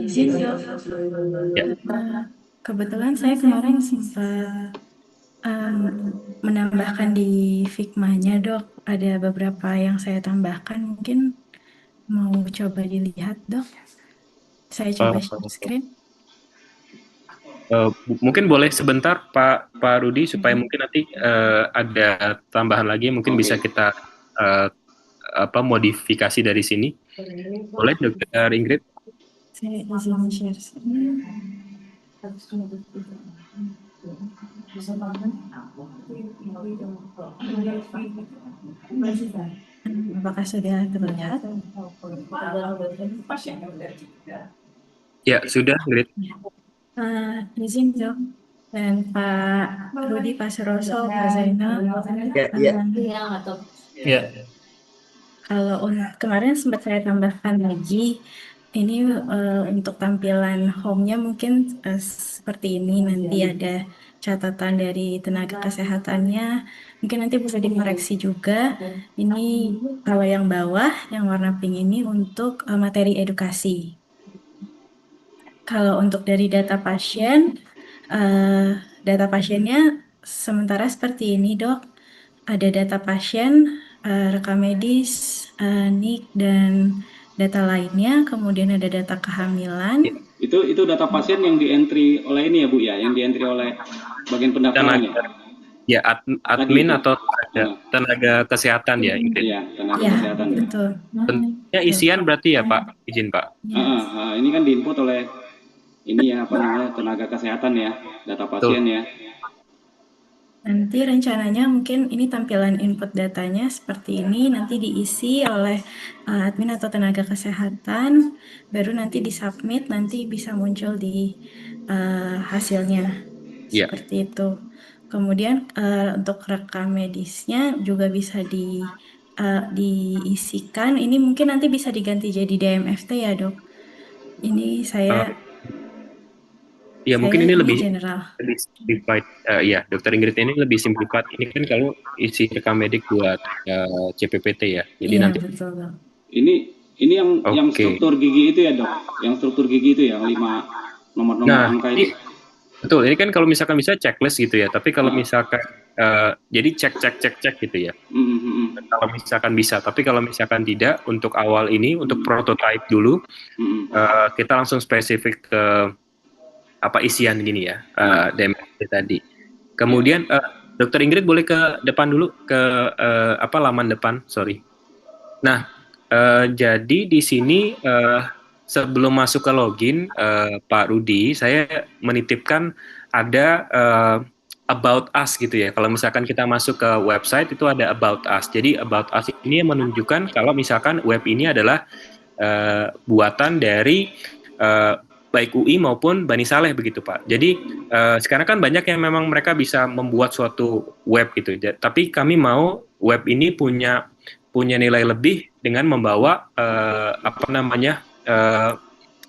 S2: Izin dok.
S1: Ya.
S2: Kebetulan saya kemarin sempat menambahkan di Figma-nya dok. Ada beberapa yang saya tambahkan, mungkin mau coba dilihat dok. Saya coba share screen.
S1: Mungkin boleh sebentar Pak Rudi supaya mungkin nanti ada tambahan lagi, mungkin bisa kita modifikasi dari sini. Boleh, Dokter Ingrid?
S2: Saya izin share screen. Apakah sudah terlihat?
S1: Ya, sudah, Ingrid.
S2: Izin dok. Dan Pak Rudi, Pak Suroso, Pak Zainal.
S3: Ya.
S5: Ya.
S2: Kalau kemarin sempat saya tambahkan lagi, ini untuk tampilan home-nya mungkin seperti ini. Nanti ada catatan dari tenaga kesehatannya. Mungkin nanti bisa dikoreksi juga. Ini kalau yang bawah, yang warna pink ini untuk materi edukasi. Kalau untuk dari data pasiennya sementara seperti ini dok. Ada data pasien, rekam medis, NIK, dan data lainnya. Kemudian ada data kehamilan.
S4: Itu data pasien yang di-entry oleh ini ya Bu ya, yang di-entry oleh bagian pendaftaran ya?
S1: Ya, admin atau tenaga kesehatan ya.
S4: Iya, tenaga
S2: Ya,
S4: kesehatan.
S2: betul.
S1: Bentuknya isian berarti ya Pak, izin Pak.
S4: Ini kan diinput oleh ini ya tenaga kesehatan ya, data pasien ya.
S2: Nanti rencananya mungkin ini tampilan input datanya seperti ini, nanti diisi oleh admin atau tenaga kesehatan, baru nanti disubmit, nanti bisa muncul di hasilnya.
S1: Ya.
S2: Seperti itu. Kemudian untuk rekam medisnya juga bisa diisikan. Ini mungkin nanti bisa diganti jadi DMFT ya dok. Ini saya
S1: mungkin ini lebih
S2: general.
S1: simplified. Ya, Dokter Ingrid ini lebih simplified. Ini kan kalau isi rekam medik buat CPPT ya. Jadi
S2: Iya,
S1: nanti
S2: betul dok.
S4: Ini yang struktur gigi itu ya dok, yang struktur gigi itu ya 5 nomor angka itu.
S1: Betul, ini kan kalau misalkan bisa checklist gitu ya, tapi kalau misalkan jadi cek gitu ya. Kalau misalkan bisa, tapi kalau misalkan tidak, untuk awal ini, untuk prototype dulu, kita langsung spesifik ke isian gini ya, DMFT tadi. Kemudian Dokter Ingrid boleh ke depan dulu, ke laman depan, sorry. Nah, jadi di sini sebelum masuk ke login, Pak Rudi, saya menitipkan ada About Us gitu ya. Kalau misalkan kita masuk ke website itu ada About Us. Jadi About Us ini menunjukkan kalau misalkan web ini adalah buatan dari baik UI maupun Bani Saleh begitu Pak. Jadi sekarang kan banyak yang memang mereka bisa membuat suatu web gitu. Tapi kami mau web ini punya nilai lebih dengan membawa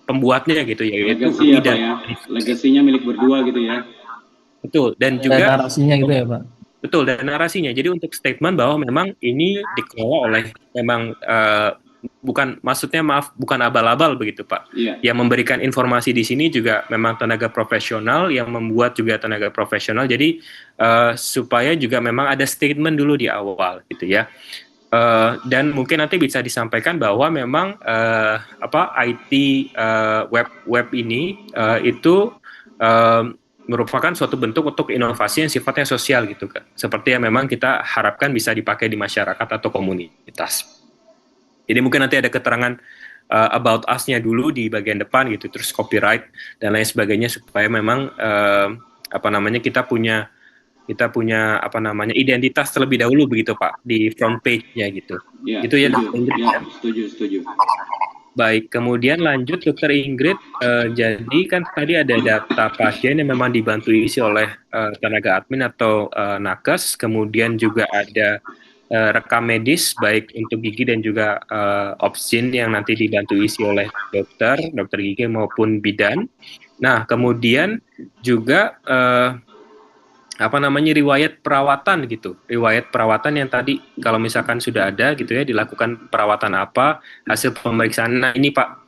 S1: pembuatnya gitu ya, yaitu
S4: Legasi ya, legasinya milik berdua gitu ya.
S1: Betul, dan juga
S5: narasinya gitu ya Pak.
S1: Betul, dan narasinya. Jadi untuk statement bahwa memang ini dikelola oleh memang bukan abal-abal begitu Pak.
S4: Iya.
S1: Yang memberikan informasi di sini juga memang tenaga profesional, yang membuat juga tenaga profesional. Jadi supaya juga memang ada statement dulu di awal gitu ya. Dan mungkin nanti bisa disampaikan bahwa memang IT web ini itu merupakan suatu bentuk untuk inovasi yang sifatnya sosial gitu kan. Seperti yang memang kita harapkan bisa dipakai di masyarakat atau komunitas. Jadi mungkin nanti ada keterangan about us-nya dulu di bagian depan gitu, terus copyright dan lain sebagainya supaya memang kita punya identitas terlebih dahulu begitu Pak di front page-nya gitu.
S4: Ya,
S1: itu ya.
S4: Setuju.
S1: Baik, kemudian lanjut Dokter Ingrid. Jadi kan tadi ada data pasien yang memang dibantu isi oleh tenaga admin atau nakes, kemudian juga ada rekam medis baik untuk gigi dan juga opsin yang nanti dibantu isi oleh dokter gigi maupun bidan. Nah, kemudian juga riwayat perawatan gitu. Riwayat perawatan yang tadi kalau misalkan sudah ada gitu ya, dilakukan perawatan apa, hasil pemeriksaan. Nah, ini Pak.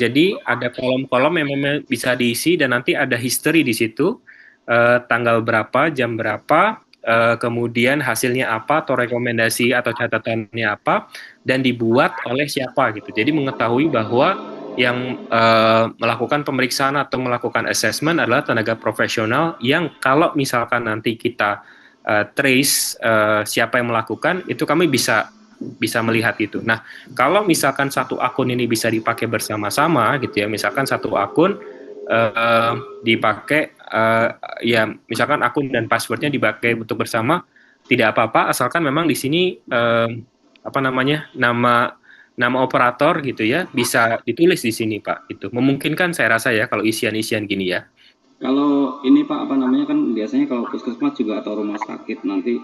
S1: Jadi ada kolom-kolom yang memang bisa diisi dan nanti ada history di situ. Tanggal berapa, jam berapa, kemudian hasilnya apa atau rekomendasi atau catatannya apa dan dibuat oleh siapa gitu. Jadi mengetahui bahwa yang melakukan pemeriksaan atau melakukan assessment adalah tenaga profesional yang kalau misalkan nanti kita trace siapa yang melakukan, itu kami bisa bisa melihat itu. Nah, kalau misalkan satu akun ini bisa dipakai bersama-sama gitu ya, misalkan satu akun dipakai ya misalkan akun dan passwordnya dipakai untuk bersama, tidak apa-apa asalkan memang di sini apa namanya nama operator gitu ya bisa ditulis di sini Pak. Itu memungkinkan saya rasa ya kalau isian-isian gini ya.
S4: Kalau ini Pak, apa namanya, kan biasanya kalau puskesmas juga atau rumah sakit nanti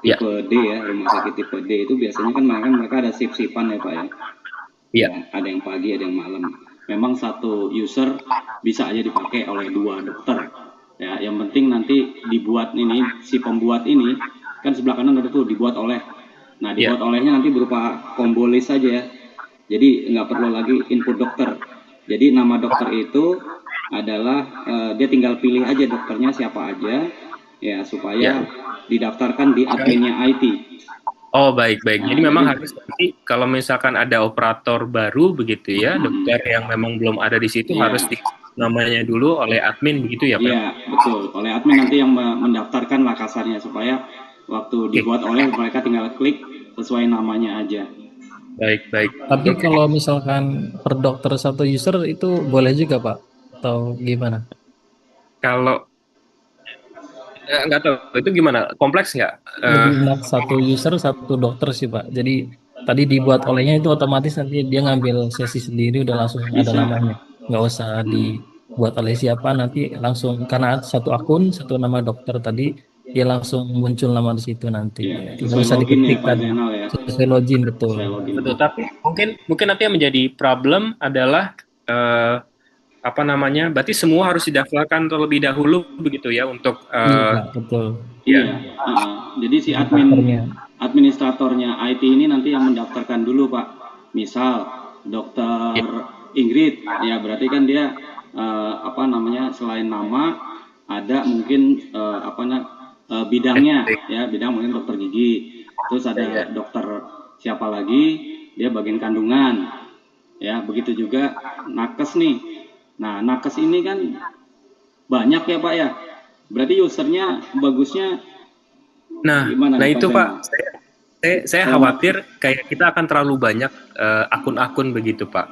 S1: Ya.
S4: tipe D ya, rumah sakit tipe D itu biasanya kan mereka ada shift-shiftan ya Pak ya.
S1: Iya.
S4: Ya, ada yang pagi, ada yang malam. Memang satu user bisa aja dipakai oleh 2 dokter. Ya, yang penting nanti dibuat ini, si pembuat ini kan sebelah kanan ada tuh dibuat oleh. Nah, dibuat olehnya nanti berupa combo list saja ya. Jadi nggak perlu lagi input dokter. Jadi nama dokter itu adalah dia tinggal pilih aja dokternya siapa aja ya supaya didaftarkan di adminnya IT.
S1: Oh baik.
S4: Nah,
S1: Jadi memang
S4: jadi-
S1: harus nanti kalau misalkan ada operator baru begitu ya, dokter yang memang belum ada di situ
S4: Iya.
S1: harus di namanya dulu oleh admin begitu ya Pak?
S4: Iya, betul. Oleh admin nanti yang mendaftarkan lah kasarnya supaya waktu dibuat oleh mereka tinggal klik sesuai namanya aja.
S1: Baik.
S5: Tapi kalau misalkan per dokter satu user itu boleh juga Pak? Atau gimana?
S1: Kalau nggak tahu itu gimana, kompleks nggak?
S5: Lebih enak satu user satu dokter sih Pak. Jadi tadi dibuat olehnya itu otomatis nanti dia ngambil sesi sendiri udah langsung ada
S4: Bisa.
S5: namanya. Nggak usah dibuat oleh siapa, nanti langsung karena satu akun satu nama dokter tadi dia langsung muncul nama di situ nanti.
S4: Iya,
S5: Tidak
S4: sesuai
S5: usah
S4: login ya
S5: diketik
S4: Pak
S5: tadi.
S4: Zainal ya.
S5: Sesuai login betul.
S4: Sesuai login.
S1: Betul, tapi mungkin nanti yang menjadi problem adalah apa namanya? Berarti semua harus didaftarkan terlebih dahulu begitu ya untuk
S5: Iya, Pak, betul.
S4: Iya. Jadi si
S5: Dokternya.
S4: administratornya IT ini nanti yang mendaftarkan dulu Pak. Misal dokter Ingrid, ya berarti kan dia apa namanya, selain nama ada mungkin bidangnya ya, bidang mungkin dokter gigi. Terus ada dokter siapa lagi, dia bagian kandungan. Ya, begitu juga nakes nih. Nah, nakes ini kan banyak ya Pak ya. Berarti usernya bagusnya gimana nih,
S1: itu
S4: Zainal?
S1: Pak, saya khawatir kayak kita akan terlalu banyak akun-akun begitu Pak.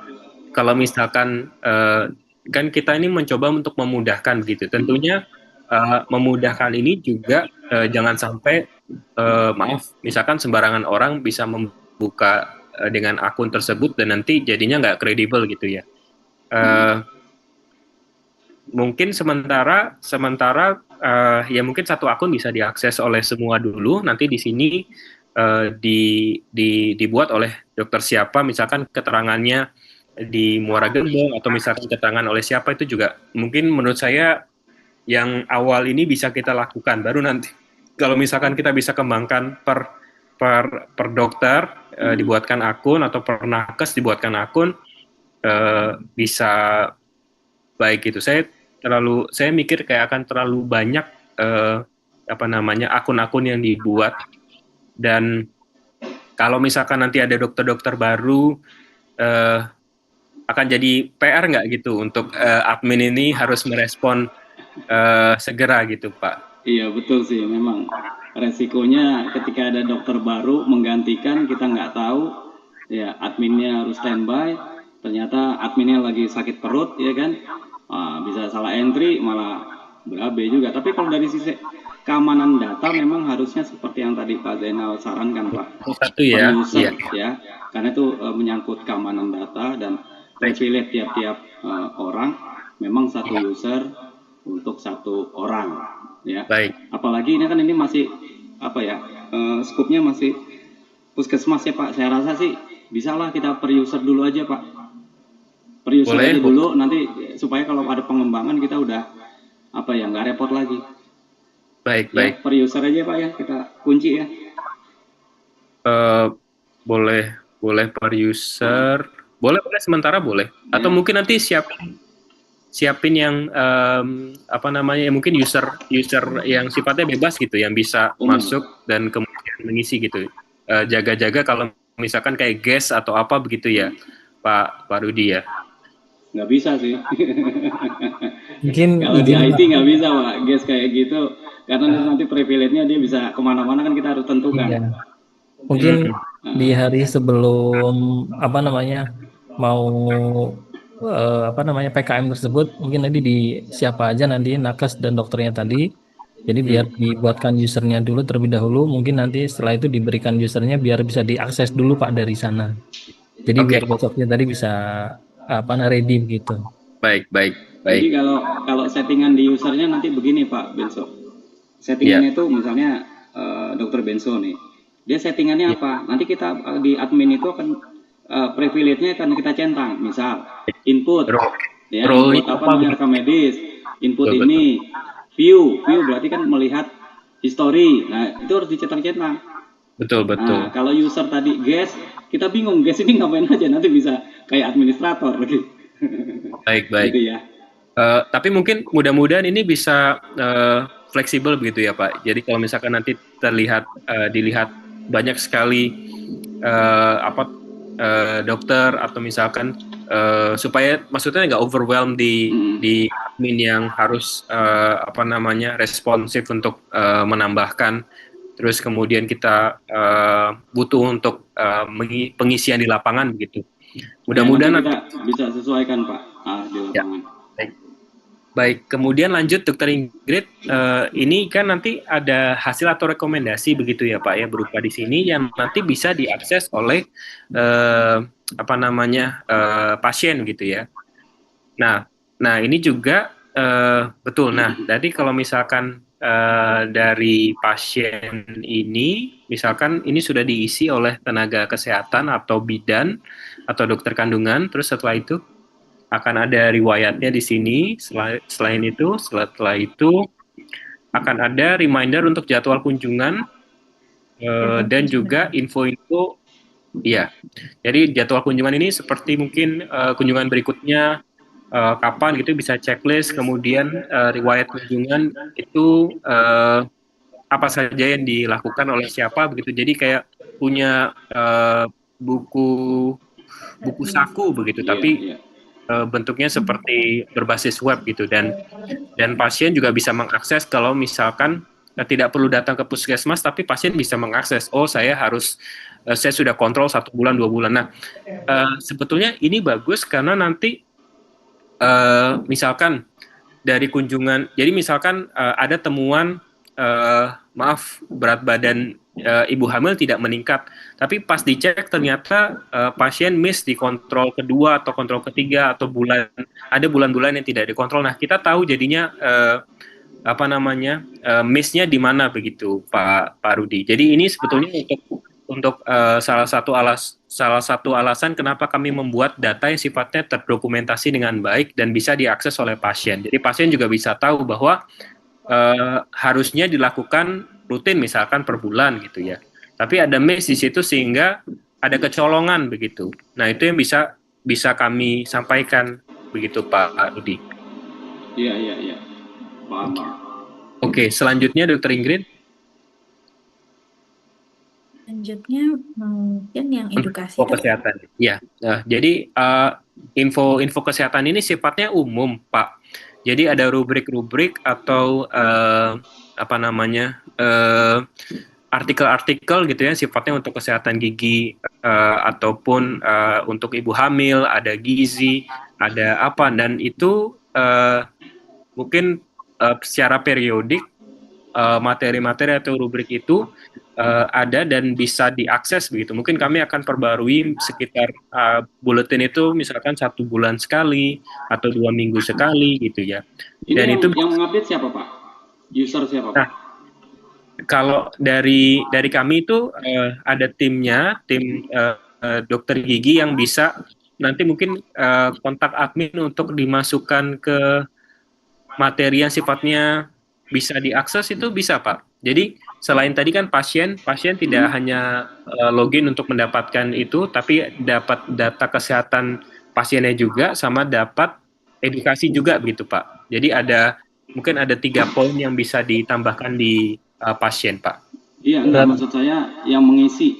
S1: Kalau misalkan kan kita ini mencoba untuk memudahkan begitu. Tentunya memudahkan ini juga jangan sampai maaf, misalkan sembarangan orang bisa membuka dengan akun tersebut dan nanti jadinya nggak kredibel gitu ya. Mungkin sementara ya mungkin satu akun bisa diakses oleh semua dulu, nanti di sini dibuat oleh dokter siapa, misalkan keterangannya di Muara Gembong atau misalkan keterangan oleh siapa, itu juga mungkin menurut saya yang awal ini bisa kita lakukan. Baru nanti kalau misalkan kita bisa kembangkan per dokter dibuatkan akun atau per nakes dibuatkan akun, bisa baik gitu. Saya mikir kayak akan terlalu banyak akun-akun yang dibuat, dan kalau misalkan nanti ada dokter-dokter baru akan jadi PR nggak gitu untuk admin ini harus merespon segera gitu Pak.
S4: Iya betul sih, memang resikonya ketika ada dokter baru menggantikan, kita nggak tahu ya, adminnya harus standby, ternyata adminnya lagi sakit perut ya kan. Bisa salah entry malah berabe juga. Tapi kalau dari sisi keamanan data memang harusnya seperti yang tadi Pak Zainal sarankan Pak.
S1: Satu ya,
S4: Per user,
S1: iya.
S4: ya, karena itu menyangkut keamanan data dan privilege tiap-tiap orang. Memang satu user untuk satu orang, ya.
S1: Baik.
S4: Apalagi ini masih skupnya masih puskesmas ya Pak. Saya rasa sih bisalah kita per user dulu aja Pak. Per user
S1: Boleh,
S4: aja dulu nanti supaya kalau ada pengembangan kita udah nggak repot lagi.
S1: Baik.
S4: Per user aja Pak ya, kita kunci ya.
S1: Boleh per user, boleh sementara boleh. Atau mungkin nanti siapin yang mungkin user yang sifatnya bebas gitu, yang bisa masuk dan kemudian mengisi gitu. Jaga-jaga kalau misalkan kayak guest atau apa begitu ya, Pak Rudi ya.
S4: Nggak bisa sih.
S5: Mungkin
S4: Kalau di
S5: izin,
S4: IT
S5: Pak.
S4: nggak bisa Pak, guys kayak gitu. Karena nanti privilege-nya dia bisa kemana-mana kan kita harus tentukan.
S5: Iya. Mungkin di hari sebelum apa namanya mau apa namanya PKM tersebut, mungkin nanti di siapa aja nanti nakes dan dokternya tadi. Jadi biar dibuatkan usernya dulu terlebih dahulu, mungkin nanti setelah itu diberikan usernya biar bisa diakses dulu Pak dari sana. Jadi
S1: Oke,
S5: biar besoknya tadi bisa apa ready begitu.
S1: baik, baik,
S4: Jadi
S1: baik.
S4: kalau settingan di usernya nanti begini Pak Benso. Settingannya itu misalnya Dokter Benso nih. Dia settingannya apa? Nanti kita di admin itu akan privilege-nya akan kita centang. Misal input, ya
S1: Role-nya
S4: input apa
S1: apa?
S4: namanya rekam medis, input
S1: Betul,
S4: ini, view berarti kan melihat history. Nah itu harus dicetak-centang.
S1: Betul, betul.
S4: Nah kalau user tadi guest, kita bingung guest ini ngapain aja, nanti bisa kayak administrator gitu.
S1: Baik, baik.
S4: Gitu ya.
S1: Tapi mungkin mudah-mudahan ini bisa fleksibel begitu ya Pak. Jadi kalau misalkan nanti dilihat banyak sekali dokter atau misalkan supaya maksudnya nggak overwhelm di admin yang harus responsif untuk menambahkan. Terus kemudian kita butuh untuk pengisian di lapangan begitu. Mudah-mudahan
S4: kita bisa sesuaikan Pak di lapangan.
S1: Ya. Baik, kemudian lanjut Dokter Ingrid, ini kan nanti ada hasil atau rekomendasi begitu ya Pak ya berupa di sini yang nanti bisa diakses oleh pasien gitu ya. Nah ini juga betul. Nah, jadi kalau misalkan dari pasien ini, misalkan ini sudah diisi oleh tenaga kesehatan atau bidan atau dokter kandungan, terus setelah itu akan ada riwayatnya di sini. Setelah itu akan ada reminder untuk jadwal kunjungan dan juga info-info. Iya. Jadi jadwal kunjungan ini seperti mungkin kunjungan berikutnya kapan gitu bisa checklist, kemudian riwayat kunjungan itu apa saja yang dilakukan oleh siapa begitu. Jadi kayak punya buku saku begitu, tapi bentuknya seperti berbasis web gitu, dan pasien juga bisa mengakses kalau misalkan tidak perlu datang ke puskesmas, tapi pasien bisa mengakses, saya sudah kontrol 1 bulan 2 bulan. Nah, sebetulnya ini bagus karena nanti misalkan dari kunjungan, jadi misalkan ada temuan berat badan ibu hamil tidak meningkat, tapi pas dicek ternyata pasien miss di kontrol kedua atau kontrol ketiga atau ada bulan-bulan yang tidak dikontrol. Nah, kita tahu jadinya miss-nya di mana begitu Pak Rudi. Jadi ini sebetulnya untuk salah satu alasan kenapa kami membuat data yang sifatnya terdokumentasi dengan baik dan bisa diakses oleh pasien. Jadi pasien juga bisa tahu bahwa harusnya dilakukan rutin misalkan per bulan gitu ya. Tapi ada miss di situ sehingga ada kecolongan begitu. Nah, itu yang bisa kami sampaikan begitu Pak Rudi.
S4: Iya. Paham.
S1: Oke, selanjutnya Dokter Ingrid.
S2: Selanjutnya mungkin yang edukasi.
S1: Info kesehatan. Ya. Nah, jadi info kesehatan ini sifatnya umum, Pak. Jadi ada rubrik-rubrik atau artikel-artikel gitu ya, sifatnya untuk kesehatan gigi ataupun untuk ibu hamil, ada gizi, ada apa, dan itu mungkin secara periodik materi-materi atau rubrik itu ada dan bisa diakses begitu. Mungkin kami akan perbarui sekitar buletin itu misalkan 1 bulan sekali atau 2 minggu sekali gitu ya. Dan
S4: Ini
S1: itu
S4: yang mengupdate siapa Pak? User siapa Pak?
S1: Nah, kalau dari kami itu ada tim dokter gigi yang bisa nanti mungkin kontak admin untuk dimasukkan ke materi yang sifatnya bisa diakses, itu bisa Pak. Jadi selain tadi kan pasien tidak hanya login untuk mendapatkan itu, tapi dapat data kesehatan pasiennya juga, sama dapat edukasi juga begitu Pak. Jadi mungkin ada 3 poin yang bisa ditambahkan di pasien Pak.
S4: Iya, maksud saya yang mengisi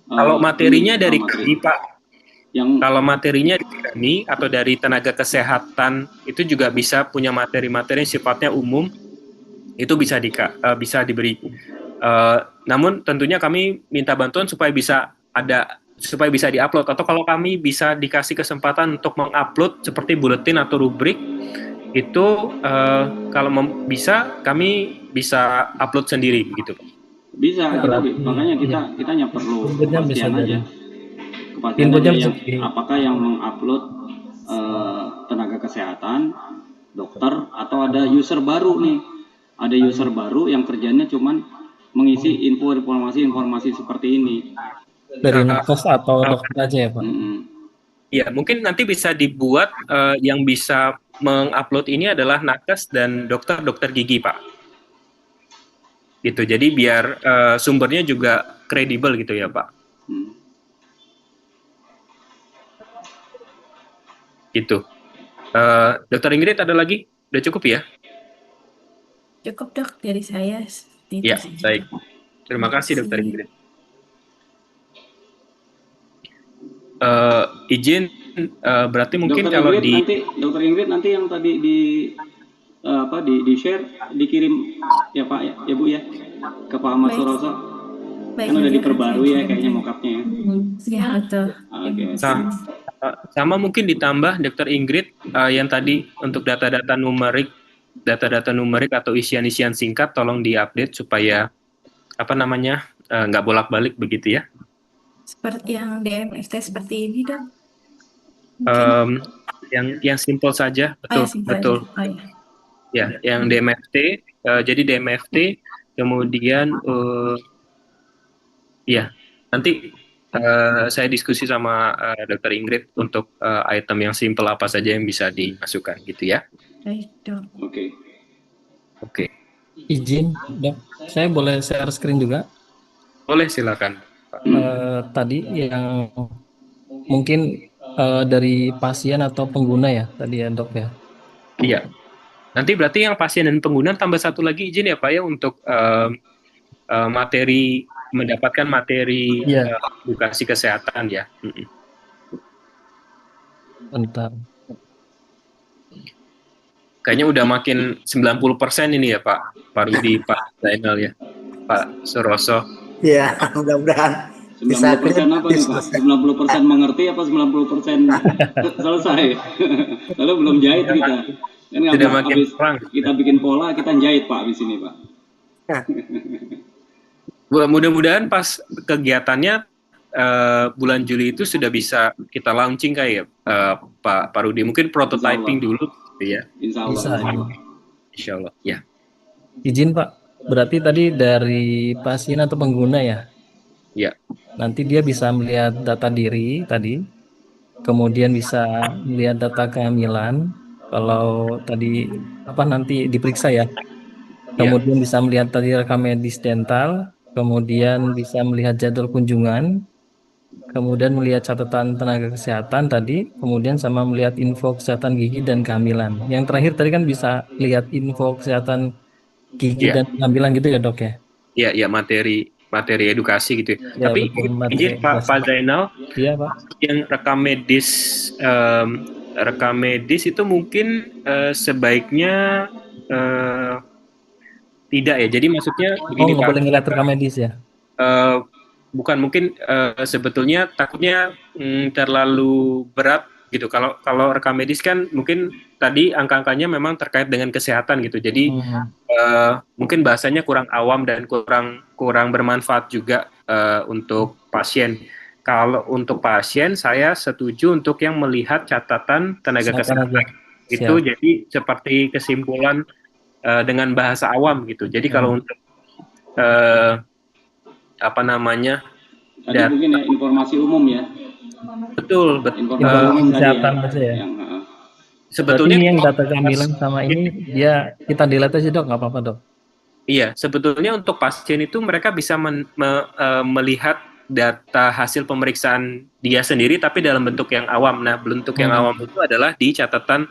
S1: kalau materinya dari kami Pak, kalau materinya dari kami atau dari tenaga kesehatan itu juga bisa punya materi-materi yang sifatnya umum, itu bisa diberi Namun tentunya kami minta bantuan supaya bisa diupload, atau kalau kami bisa dikasih kesempatan untuk mengupload seperti buletin atau rubrik itu, kalau bisa kami bisa upload sendiri begitu Pak.
S4: Bisa,
S5: Berarti
S4: makanya
S5: iya,
S4: kita hanya perlu
S5: inputnya bisa
S4: kepastian
S5: dari
S4: aja. Kepastian
S5: inputnya
S4: aja
S5: bisa
S4: yang
S5: dari
S4: apakah yang mengupload tenaga kesehatan, dokter, atau ada user baru nih. Ada user baru yang kerjanya cuman mengisi informasi seperti ini.
S5: dari nakes atau dokter aja ya Pak.
S1: Ya, mungkin nanti bisa dibuat yang bisa mengupload ini adalah nakes dan dokter gigi, Pak. Gitu. Jadi biar sumbernya juga kredibel gitu ya, Pak. Gitu. Dokter Ingrid ada lagi? Udah cukup ya?
S2: Cukup dok dari saya. Itu
S1: Ya,
S2: saja.
S1: baik. Terima kasih Dokter Ingrid. Izin, berarti mungkin
S4: Dokter
S1: kalau
S4: Ingrid, Dokter Ingrid nanti yang tadi di share dikirim ya Pak ya Bu ya ke Pak Ahmad
S2: Baik.
S4: Suroso.
S2: Baik,
S4: Kan udah
S2: nanti akan
S4: diperbarui
S2: saya
S4: ya kayaknya
S2: kirimkan.
S4: mockupnya ya.
S2: Ya betul.
S4: Oke.
S1: sama mungkin ditambah Dokter Ingrid yang tadi untuk data-data numerik atau isian-isian singkat tolong diupdate supaya nggak bolak-balik begitu ya.
S2: Seperti yang DMFT seperti ini dok. Mungkin.
S1: Yang simple saja, betul,
S2: Ya, simpel
S1: betul.
S2: aja. Oh, ya.
S1: Ya, yang DMFT, jadi DMFT, kemudian ya nanti saya diskusi sama Dokter Ingrid untuk item yang simple apa saja yang bisa dimasukkan gitu ya.
S2: Baik dok.
S1: Oke.
S5: Izin dok, saya boleh share screen juga?
S1: Boleh, silakan.
S5: Tadi yang mungkin dari pasien atau pengguna ya tadi ya dok ya.
S1: Iya. Nanti berarti yang pasien dan pengguna tambah satu lagi izin ya Pak ya untuk mendapatkan materi edukasi kesehatan ya.
S5: Bentar.
S1: Kayaknya udah makin 90% ini ya Pak Rudi, Pak Zainal ya, Pak Suroso.
S3: Ya, mudah-mudahan
S4: 90% apa nih Pak? 90% mengerti apa 90% selesai? Lalu belum jahit kita. Kan habis kita bikin pola, kita jahit Pak di sini Pak.
S1: Mudah-mudahan pas kegiatannya bulan Juli itu sudah bisa kita launching kayak Pak Rudi. Mungkin prototyping dulu gitu ya.
S4: Insya Allah.
S1: Insya Allah. Ya.
S5: Izin Pak, berarti tadi dari pasien atau pengguna ya?
S1: Ya.
S5: Nanti dia bisa melihat data diri tadi, kemudian bisa melihat data kehamilan. Kalau tadi nanti diperiksa ya. Kemudian bisa melihat tadi rekam medis dental, kemudian bisa melihat jadwal kunjungan, kemudian melihat catatan tenaga kesehatan tadi, kemudian sama melihat info kesehatan gigi dan kehamilan. Yang terakhir tadi kan bisa lihat info kesehatan gigi dan kehamilan gitu ya dok ya?
S1: Iya, materi edukasi gitu.
S5: Ya,
S1: tapi izin Pak Zainal,
S5: iya Pak.
S1: Yang rekam medis itu mungkin sebaiknya tidak ya. Jadi maksudnya begini Pak.
S5: Boleh ngeliat rekam medis ya?
S1: Bukan, mungkin sebetulnya takutnya terlalu berat gitu. Kalau rekam medis kan mungkin tadi angka-angkanya memang terkait dengan kesehatan gitu. Jadi mungkin bahasanya kurang awam dan kurang bermanfaat juga untuk pasien. Kalau untuk pasien saya setuju untuk yang melihat catatan tenaga kesehatan itu. Jadi seperti kesimpulan dengan bahasa awam gitu. Jadi kalau untuk
S4: tadi mungkin ya, informasi umum ya.
S1: Betul.
S5: Informasi kesehatan aja ya.
S1: Sebetulnya
S5: ini yang data kehamilan sama ini dia kita delete aja dok, nggak apa-apa dok.
S1: Iya, sebetulnya untuk pasien itu mereka bisa melihat data hasil pemeriksaan dia sendiri tapi dalam bentuk yang awam. Nah, bentuk yang awam itu adalah di catatan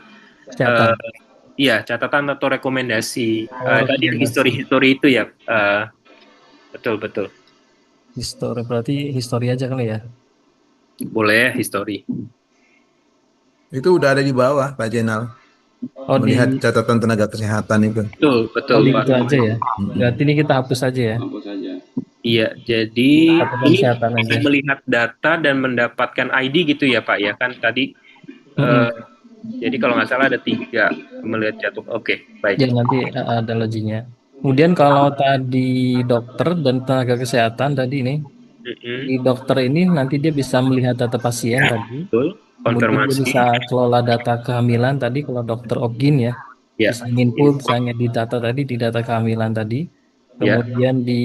S1: catatan atau rekomendasi. Tadi history itu ya. Betul.
S5: History berarti history aja kali ya.
S1: Boleh history.
S7: Itu udah ada di bawah Pak Zainal.
S5: Oh,
S7: melihat
S5: di
S7: catatan tenaga kesehatan itu.
S1: Betul, betul
S5: oh, di
S1: Pak.
S5: itu aja ya. Berarti ini kita hapus aja ya.
S4: Hapus saja.
S1: Iya, jadi
S5: Catatan
S1: ini
S5: kesehatan aja.
S1: melihat data dan mendapatkan ID gitu ya Pak ya kan tadi.
S5: Mm-mm.
S1: Jadi kalau nggak salah ada 3 melihat jadwal. Oke, baik.
S5: Ya nanti ada loginya. Kemudian kalau tadi dokter dan tenaga kesehatan tadi ini,
S1: Mm-mm.
S5: di dokter ini nanti dia bisa melihat data pasien tadi.
S1: Betul,
S5: Kemudian dia
S1: konfirmasi.
S5: bisa kelola data kehamilan tadi kalau dokter Ogin ya.
S1: Ya,
S5: Bisa input misalnya di data tadi, di data kehamilan tadi.
S1: ya,
S5: Kemudian di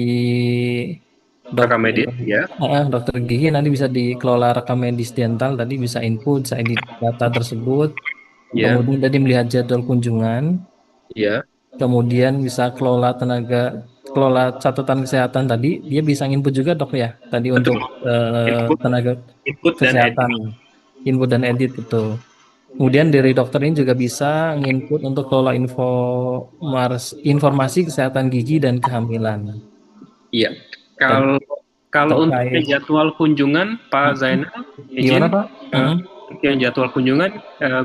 S1: rekam
S5: dokter
S1: medis ya.
S5: dokter gigi nanti bisa dikelola rekam medis dental tadi bisa input, bisa edit data tersebut.
S1: Ya,
S5: Kemudian tadi melihat jadwal kunjungan.
S1: ya.
S5: Kemudian bisa kelola catatan kesehatan tadi, dia bisa input juga dok ya, tadi
S1: Betul.
S5: untuk
S1: Input,
S5: tenaga
S1: input dan edit.
S5: kesehatan, input dan edit betul. Kemudian dari dokter ini juga bisa nginput untuk kelola informasi kesehatan gigi dan kehamilan.
S1: Iya.
S5: Tadi
S1: Kalau kalau untuk
S5: terkait
S1: jadwal kunjungan Pak Zainal,
S5: gimana
S1: izin
S5: Pak?
S1: eh, yang jadwal kunjungan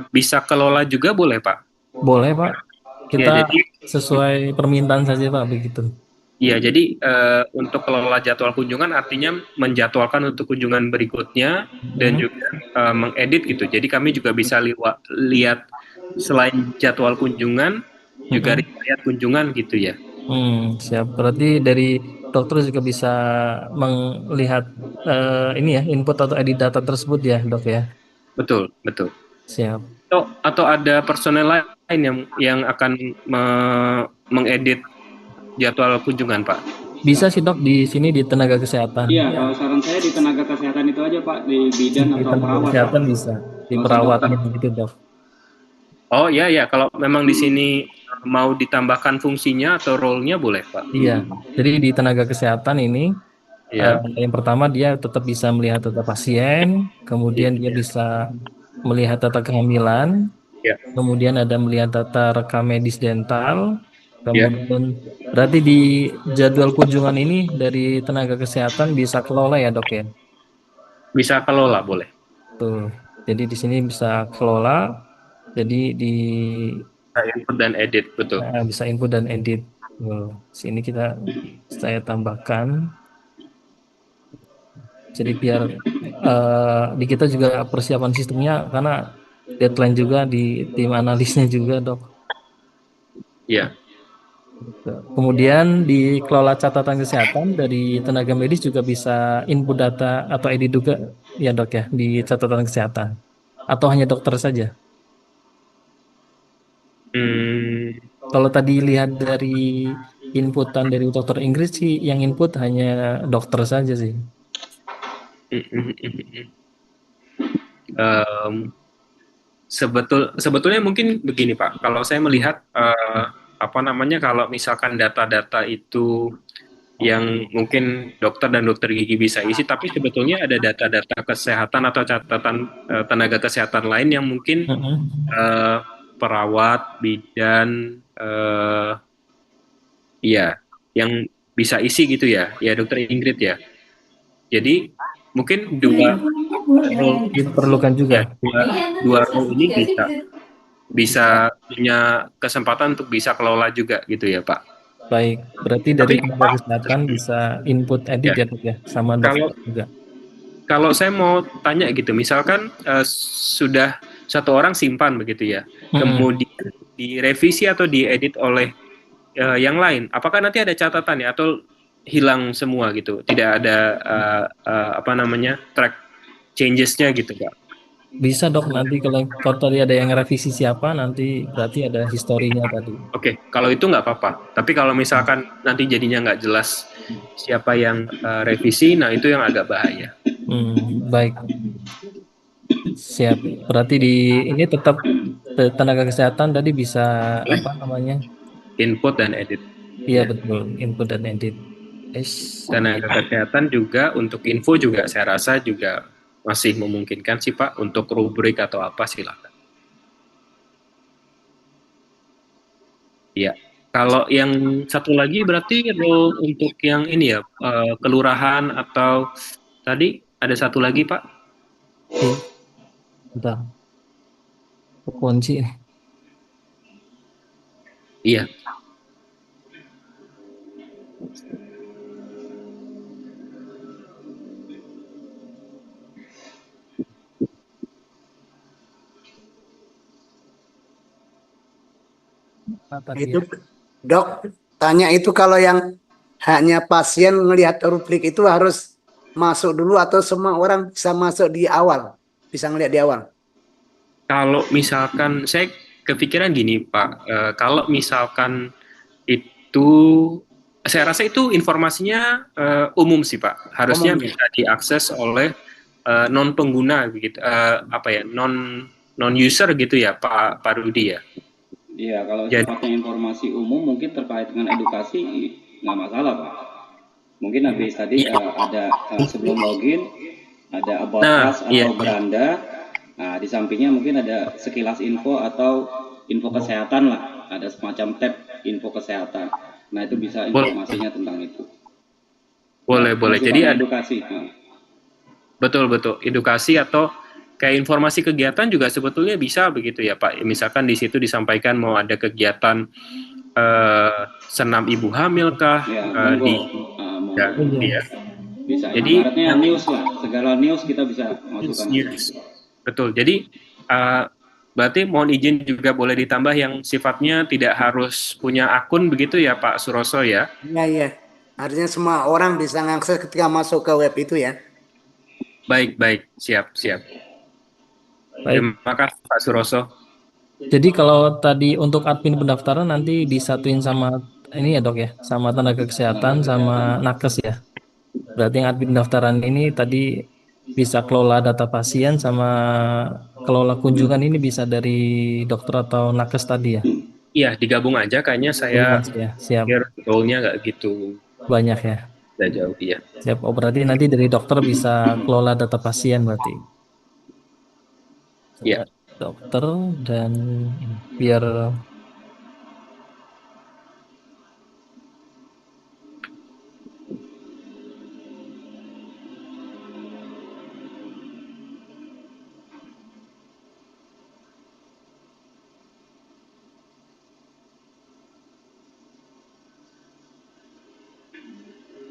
S1: bisa kelola juga boleh Pak?
S5: Boleh Pak,
S1: Ya,
S5: kita
S1: jadi
S5: sesuai permintaan saja Pak begitu.
S1: iya, jadi untuk kelola jadwal kunjungan artinya menjadwalkan untuk kunjungan berikutnya dan juga mengedit gitu. Jadi kami juga bisa lihat selain jadwal kunjungan juga riwayat kunjungan gitu ya.
S5: Siap. Berarti dari dokter juga bisa melihat ini ya input atau edit data tersebut ya dok ya.
S1: Betul, betul.
S5: Siap.
S1: Atau ada personel lain yang akan mengedit jadwal kunjungan, Pak?
S5: Bisa sih dok di sini di tenaga kesehatan.
S4: Iya, kalau saran saya di tenaga kesehatan itu aja Pak, di bidan
S5: Di
S4: atau
S5: tenaga
S4: perawat Pak.
S5: kesehatan bisa. Di
S4: Nggak usah dokter.
S5: perawatnya gitu dok.
S1: Oh iya ya, kalau memang di sini mau ditambahkan fungsinya atau role-nya boleh, Pak.
S5: Iya. Jadi di tenaga kesehatan ini
S1: Ya,
S5: yang pertama dia tetap bisa melihat data pasien, kemudian dia bisa melihat data kehamilan,
S1: ya,
S5: kemudian ada melihat data rekam medis dental,
S1: ya.
S5: kemudian berarti di jadwal kunjungan ini dari tenaga kesehatan bisa kelola ya dok ya.
S1: Bisa kelola boleh.
S5: Tuh. Jadi di sini bisa kelola, jadi
S1: Input dan edit, betul.
S5: bisa input dan edit. Sini saya tambahkan. Jadi biar di kita juga persiapan sistemnya karena deadline juga di tim analisnya juga dok.
S1: Iya.
S5: Kemudian dikelola catatan kesehatan dari tenaga medis juga bisa input data atau edit juga ya dok ya di catatan kesehatan. Atau hanya dokter saja?
S1: Hmm,
S5: Kalau tadi lihat dari inputan dari dokter Inggris sih yang input hanya dokter saja sih.
S1: em, sebetulnya mungkin begini Pak, kalau saya melihat apa namanya kalau misalkan data-data itu yang mungkin dokter dan dokter gigi bisa isi, tapi sebetulnya ada data-data kesehatan atau catatan tenaga kesehatan lain yang mungkin perawat, bidan, ya, yang bisa isi gitu ya, ya dokter Ingrid ya. Jadi mungkin dua role
S5: Diperlukan juga.
S1: dua role ini bisa punya kesempatan untuk bisa kelola juga gitu ya Pak.
S5: Baik, berarti dari tenaga kesehatan bisa input edit ya dok ya, sama
S1: Kalau
S5: dokter juga.
S1: kalau saya mau tanya gitu, misalkan sudah satu orang simpan begitu ya, kemudian direvisi atau diedit oleh yang lain, apakah nanti ada catatan ya atau hilang semua gitu, tidak ada apa namanya track changes-nya gitu Pak?
S5: Bisa dok nanti kalau tadi ada yang revisi siapa nanti berarti ada historinya tadi.
S1: Oke, kalau itu nggak apa-apa. Tapi kalau misalkan nanti jadinya nggak jelas siapa yang revisi, nah itu yang agak bahaya.
S5: Baik, siap. Berarti ini tetap tenaga kesehatan tadi bisa apa namanya?
S1: Input dan edit.
S5: Iya betul, input dan edit.
S1: Tenaga kesehatan juga untuk info juga saya rasa juga masih memungkinkan sih Pak untuk rubrik atau apa silakan. Ya, kalau yang satu lagi berarti role untuk yang ini ya kelurahan atau tadi ada satu lagi Pak?
S5: Bentar, kunci.
S1: Iya.
S5: Nah, tadi
S3: Itu
S5: ya.
S3: dok, tanya itu kalau yang hanya pasien ngelihat rubrik itu harus masuk dulu atau semua orang bisa masuk di awal, bisa ngelihat di awal.
S1: Kalau misalkan saya kepikiran gini Pak, kalau misalkan itu saya rasa itu informasinya umum sih Pak, harusnya
S3: Umumnya.
S1: bisa diakses oleh non pengguna begitu, apa ya, non user gitu ya Pak Rudi ya.
S4: Iya, kalau
S1: Jadi
S4: sifatnya informasi umum mungkin terkait dengan edukasi nggak masalah Pak. Mungkin habis tadi
S1: iya.
S4: ada sebelum login ada about
S1: Nah,
S4: us
S1: iya,
S4: atau beranda. Nah, di sampingnya mungkin ada sekilas info atau info kesehatan lah. Ada semacam tab info kesehatan. Nah, itu bisa
S1: boleh,
S4: informasinya tentang itu.
S1: boleh,
S4: Ya,
S1: boleh. Jadi
S4: sifatnya
S1: ada
S4: edukasi. Nah,
S1: betul edukasi atau kayak informasi kegiatan juga sebetulnya bisa begitu ya Pak. Misalkan di situ disampaikan mau ada kegiatan senam ibu hamil kah
S4: ya,
S1: di
S4: monggo.
S1: ya,
S4: Monggo.
S1: ya.
S4: Bisa.
S1: Jadi
S4: Ibaratnya
S1: yang
S4: news lah. Segala news kita bisa masukkan ke
S1: yes,
S4: situ.
S1: betul. Jadi berarti mohon izin juga boleh ditambah yang sifatnya tidak harus punya akun begitu ya Pak Suroso ya.
S3: Iya, iya. Artinya semua orang bisa ngakses ketika masuk ke web itu ya.
S1: Baik, siap.
S5: Baik.
S1: Terima kasih Pak Suroso.
S5: Jadi kalau tadi untuk admin pendaftaran nanti disatuin sama ini ya dok ya, sama tenaga kesehatan sama nakes ya. Berarti yang admin pendaftaran ini tadi bisa kelola data pasien sama kelola kunjungan ini bisa dari dokter atau nakes tadi ya.
S1: Iya, digabung aja kayaknya saya
S5: Gabungan ya, siap,
S1: pikir role-nya nggak gitu
S5: banyak ya.
S1: jauh ya.
S5: Siap. Oh, berarti nanti dari dokter bisa kelola data pasien berarti. Coba
S1: Iya.
S5: dokter dan ini, biar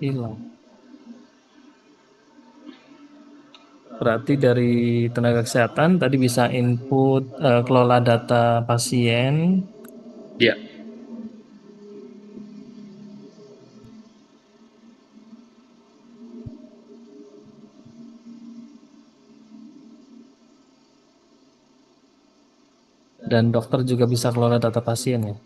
S5: hilang. Berarti dari tenaga kesehatan tadi bisa input kelola data pasien.
S1: Iya.
S5: Dan dokter juga bisa kelola data pasien ya.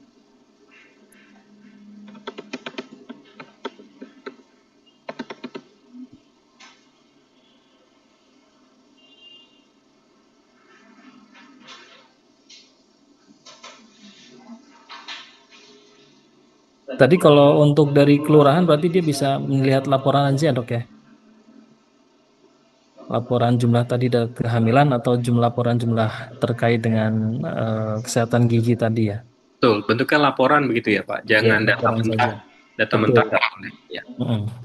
S5: Tadi kalau untuk dari kelurahan berarti dia bisa melihat laporan aja dok ya. Laporan jumlah tadi dari kehamilan atau laporan jumlah terkait dengan kesehatan gigi tadi ya.
S1: Betul, bentuknya laporan begitu ya Pak.
S5: Ya,
S1: Jangan data
S5: laporan
S1: mentah.
S5: saja.
S1: Data
S5: Betul.
S1: mentah nggak boleh. Ya.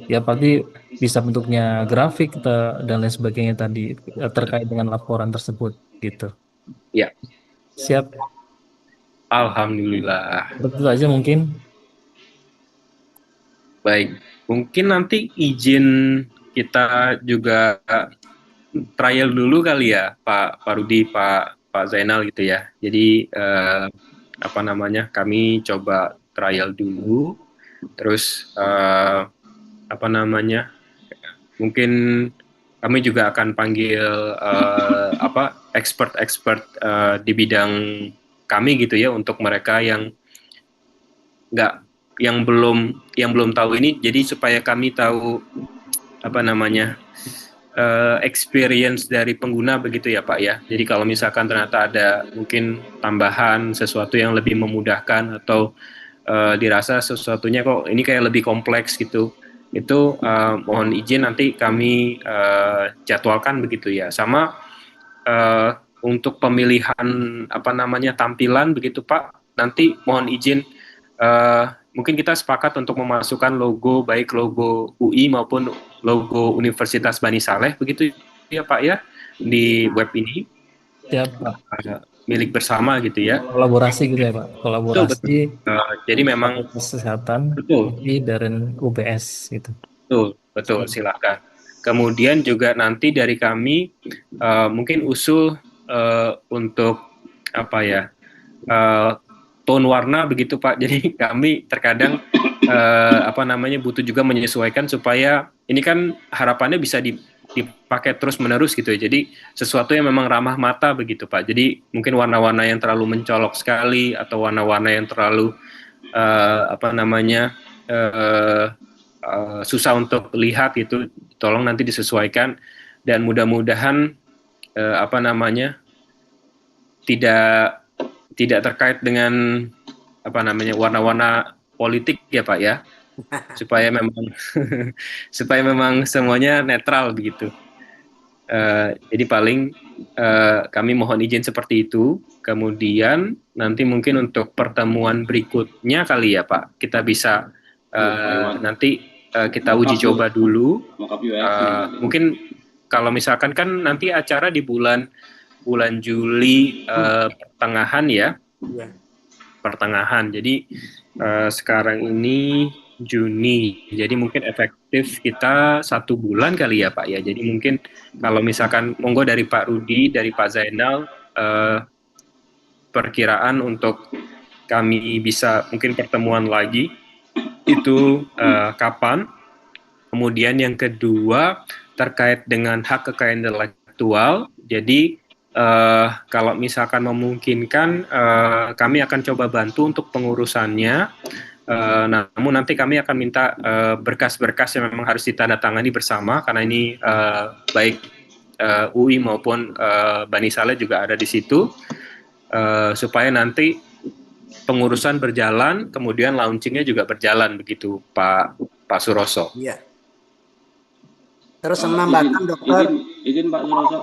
S5: Ya pasti bisa bentuknya grafik dan lain sebagainya tadi terkait dengan laporan tersebut gitu.
S1: Ya.
S5: Siap.
S1: Alhamdulillah.
S5: Betul aja mungkin.
S1: Baik. Mungkin nanti izin kita juga trial dulu kali ya Pak Rudi, Pak Zainal gitu ya. Jadi apa namanya? Kami coba trial dulu. Terus apa namanya? Mungkin kami juga akan panggil apa expert-expert di bidang kami gitu ya untuk mereka yang nggak yang belum tahu ini, jadi supaya kami tahu apa namanya experience dari pengguna begitu ya Pak ya. Jadi kalau misalkan ternyata ada mungkin tambahan sesuatu yang lebih memudahkan atau dirasa sesuatunya kok ini kayak lebih kompleks gitu, itu mohon izin nanti kami jadwalkan begitu ya. Sama untuk pemilihan apa namanya tampilan begitu Pak, nanti mohon izin mungkin kita sepakat untuk memasukkan logo, baik logo UI maupun logo Universitas Bani Saleh begitu ya Pak ya, di web ini.
S5: Siap Pak.
S1: milik bersama gitu ya.
S5: Kolaborasi gitu ya Pak, kolaborasi
S1: Jadi memang
S5: Fakultas Kesehatan
S1: betul.
S5: UI dan UBS gitu.
S1: Betul, silakan. Kemudian juga nanti dari kami mungkin usul untuk apa ya, tone warna begitu Pak. Jadi kami terkadang butuh juga menyesuaikan supaya ini kan harapannya bisa dipakai terus menerus gitu ya. Jadi sesuatu yang memang ramah mata begitu Pak. Jadi mungkin warna-warna yang terlalu mencolok sekali atau warna-warna yang terlalu susah untuk lihat itu, tolong nanti disesuaikan dan mudah-mudahan tidak terkait dengan warna-warna politik ya Pak ya, supaya memang semuanya netral begitu. Jadi paling kami mohon izin seperti itu. Kemudian nanti mungkin untuk pertemuan berikutnya kali ya Pak, kita bisa nanti kita uji coba dulu. Mungkin kalau misalkan kan nanti acara di bulan Juli pertengahan ya. Pertengahan. Jadi sekarang ini Juni. Jadi mungkin efektif kita 1 bulan kali ya Pak ya. Jadi mungkin kalau misalkan monggo dari Pak Rudi, dari Pak Zainal perkiraan untuk kami bisa mungkin pertemuan lagi itu kapan. Kemudian yang kedua terkait dengan hak kekayaan intelektual. Jadi kalau misalkan memungkinkan kami akan coba bantu untuk pengurusannya. Namun nanti kami akan minta berkas-berkas yang memang harus ditandatangani bersama karena ini baik UI maupun Bani Saleh juga ada di situ supaya nanti pengurusan berjalan, kemudian launchingnya juga berjalan begitu Pak Suroso.
S3: Iya. Terus menambahkan dokter.
S4: Izin Pak Suroso.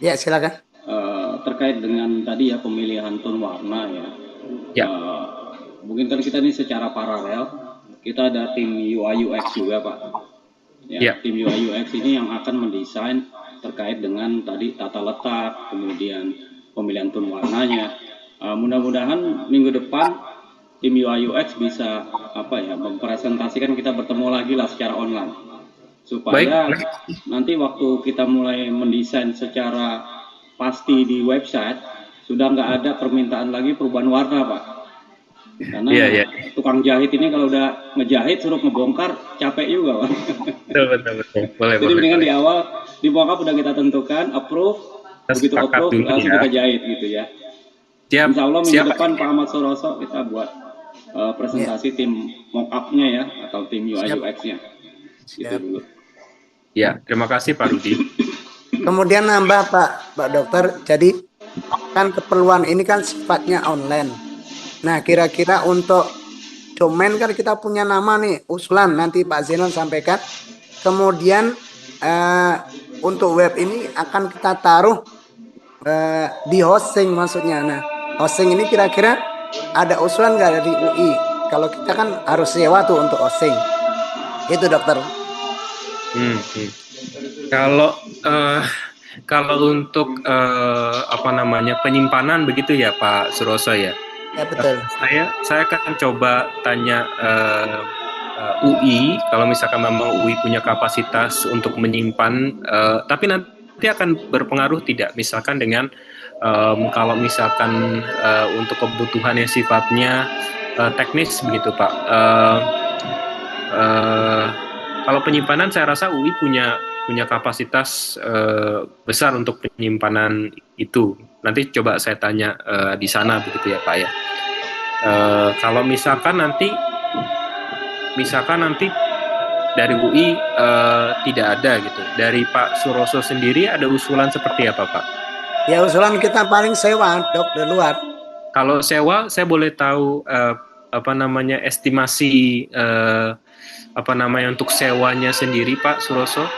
S3: Ya silakan.
S4: Terkait dengan tadi ya pemilihan tone warna ya. Mungkin kan kita ini secara paralel kita ada tim UI UX juga Pak. Tim UI UX ini yang akan mendesain terkait dengan tadi tata letak, kemudian pemilihan tone warnanya. Mudah-mudahan minggu depan tim UI UX bisa mempresentasikan, kita bertemu lagi lah secara online supaya nanti waktu kita mulai mendesain secara pasti di website sudah nggak ada permintaan lagi perubahan warna Pak, karena tukang jahit ini kalau udah ngejahit suruh ngebongkar capek juga Pak.
S1: Betul. Boleh.
S4: Jadi mendingan di awal di mockup udah kita tentukan approve, begitu approve langsung kita jahit gitu ya. Insya Allah minggu depan Pak Ahmad Suroso kita buat presentasi tim mock-up-nya ya, atau tim UI UX-nya. Gitu dulu.
S1: Ya, terima kasih Pak Rudi.
S3: Kemudian nambah Pak Dokter, jadi kan keperluan ini kan sifatnya online. Nah kira-kira untuk domain kan kita punya nama nih, usulan nanti Pak Zenon sampaikan. Kemudian untuk web ini akan kita taruh di hosting maksudnya. Nah hosting ini kira-kira ada usulan nggak dari UI? Kalau kita kan harus sewa tuh untuk hosting. Itu dokter.
S1: Kalau untuk penyimpanan begitu ya Pak Suroso ya.
S3: Ya betul.
S1: Saya akan coba tanya UI kalau misalkan memang UI punya kapasitas untuk menyimpan, tapi nanti akan berpengaruh tidak misalkan dengan kalau misalkan untuk kebutuhan yang sifatnya teknis begitu Pak. Kalau penyimpanan saya rasa UI punya kapasitas besar untuk penyimpanan itu. Nanti coba saya tanya di sana begitu ya Pak ya. Kalau misalkan nanti dari UI tidak ada gitu. Dari Pak Suroso sendiri ada usulan seperti apa Pak?
S3: Ya usulan kita paling sewa dok dari luar.
S1: Kalau sewa saya boleh tahu estimasi untuk sewanya sendiri Pak Suroso?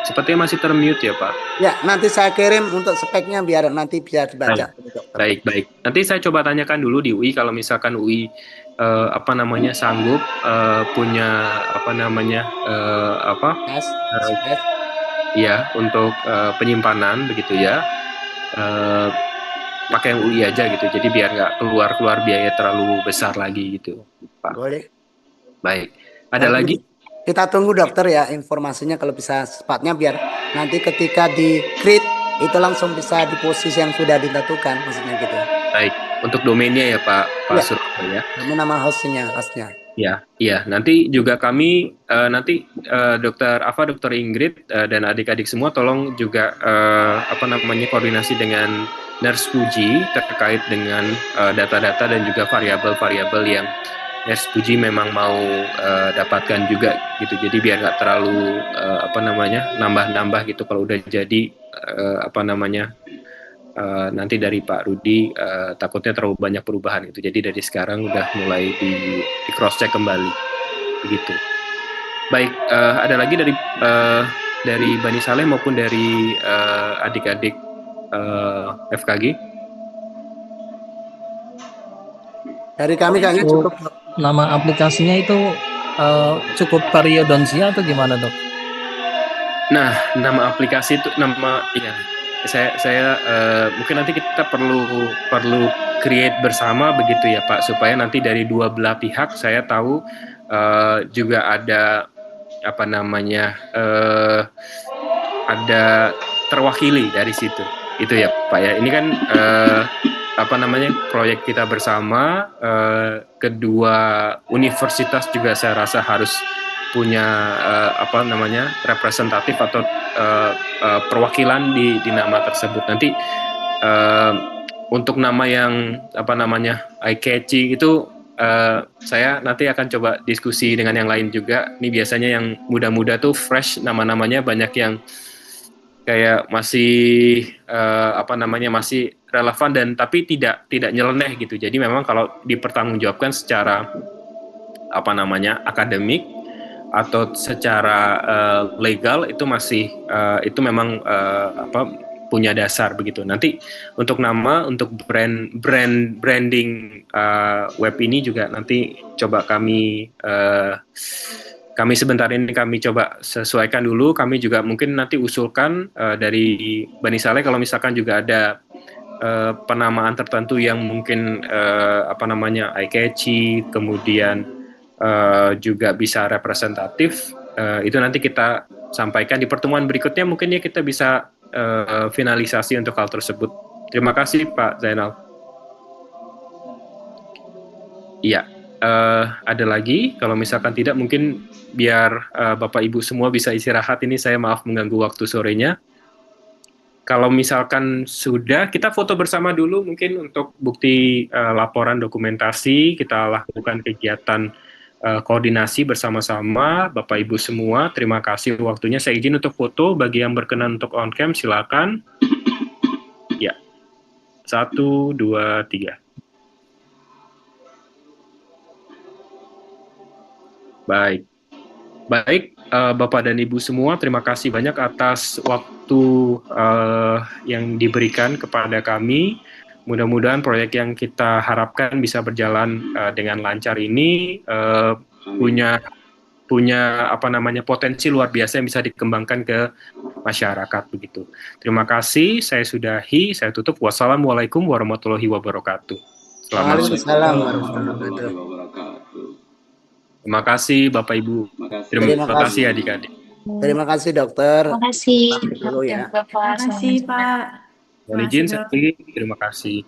S1: Sepertinya masih termute ya Pak.
S3: Ya nanti saya kirim untuk speknya biar nanti bisa dibaca.
S1: Baik. Nanti saya coba tanyakan dulu di UI kalau misalkan UI sanggup punya ya untuk penyimpanan begitu ya. Pakai yang UI aja gitu, jadi biar nggak keluar biaya terlalu besar lagi gitu, Pak.
S3: Boleh.
S1: Baik, ada
S3: Kalau
S1: lagi?
S3: kita tunggu dokter ya informasinya kalau bisa cepatnya biar nanti ketika di create itu langsung bisa di posisi yang sudah ditentukan maksudnya gitu.
S1: Baik, untuk domainnya ya Pak
S3: Ya.
S1: Surabaya.
S3: Nama hostnya.
S1: Ya, nanti juga kami Dokter Ava, Dokter Ingrid dan adik-adik semua tolong juga koordinasi dengan Nurse Puji terkait dengan data-data dan juga variabel-variabel yang Nurse Puji memang mau dapatkan juga gitu. Jadi biar nggak terlalu nambah-nambah gitu kalau udah jadi nanti dari Pak Rudi takutnya terlalu banyak perubahan itu. Jadi dari sekarang udah mulai di cross check kembali begitu. Baik, ada lagi dari Bani Saleh maupun dari adik-adik FKG.
S3: Dari kami kayaknya cukup.
S5: Nama aplikasinya itu cukup Periodonsia atau gimana dok?
S1: Nah, nama aplikasi itu saya mungkin nanti kita perlu create bersama begitu ya Pak, supaya nanti dari dua belah pihak saya tahu juga ada ada terwakili dari situ itu ya Pak ya. Ini kan proyek kita bersama, kedua universitas juga saya rasa harus punya representatif atau perwakilan di nama tersebut. Nanti untuk nama yang eye catchy itu saya nanti akan coba diskusi dengan yang lain juga. Ini biasanya yang muda-muda tuh fresh, nama-namanya banyak yang kayak masih masih relevan dan tapi tidak nyeleneh gitu. Jadi memang kalau dipertanggungjawabkan secara akademik atau secara legal itu masih itu memang punya dasar begitu. Nanti untuk nama, untuk branding web ini juga nanti coba kami sebentar ini kami coba sesuaikan dulu. Kami juga mungkin nanti usulkan dari Bani Saleh kalau misalkan juga ada penamaan tertentu yang mungkin eye catchy, kemudian juga bisa representatif, itu nanti kita sampaikan di pertemuan berikutnya. Mungkin ya kita bisa finalisasi untuk hal tersebut. Terima kasih Pak Zainal. Iya, ada lagi? Kalau misalkan tidak, mungkin biar Bapak Ibu semua bisa istirahat. Ini saya maaf mengganggu waktu sorenya. Kalau misalkan sudah, kita foto bersama dulu mungkin untuk bukti laporan dokumentasi. Kita lakukan kegiatan koordinasi bersama-sama. Bapak Ibu semua, terima kasih waktunya. Saya izin untuk foto. Bagi yang berkenan untuk on cam, silakan. Ya, 1, 2, 3. Baik, Bapak dan Ibu semua, terima kasih banyak atas waktu yang diberikan kepada kami. Mudah-mudahan proyek yang kita harapkan bisa berjalan dengan lancar ini punya potensi luar biasa yang bisa dikembangkan ke masyarakat begitu. Terima kasih, saya sudahi, saya tutup. Wassalamualaikum warahmatullahi wabarakatuh. Selamat sore.
S3: Waalaikumsalam warahmatullahi
S4: wabarakatuh.
S1: Terima kasih Bapak Ibu. Terima kasih adik-adik.
S3: Terima kasih dokter.
S7: Terima kasih.
S3: Dulu ya.
S2: Terima kasih Pak.
S1: Mohon izin sekali, terima kasih.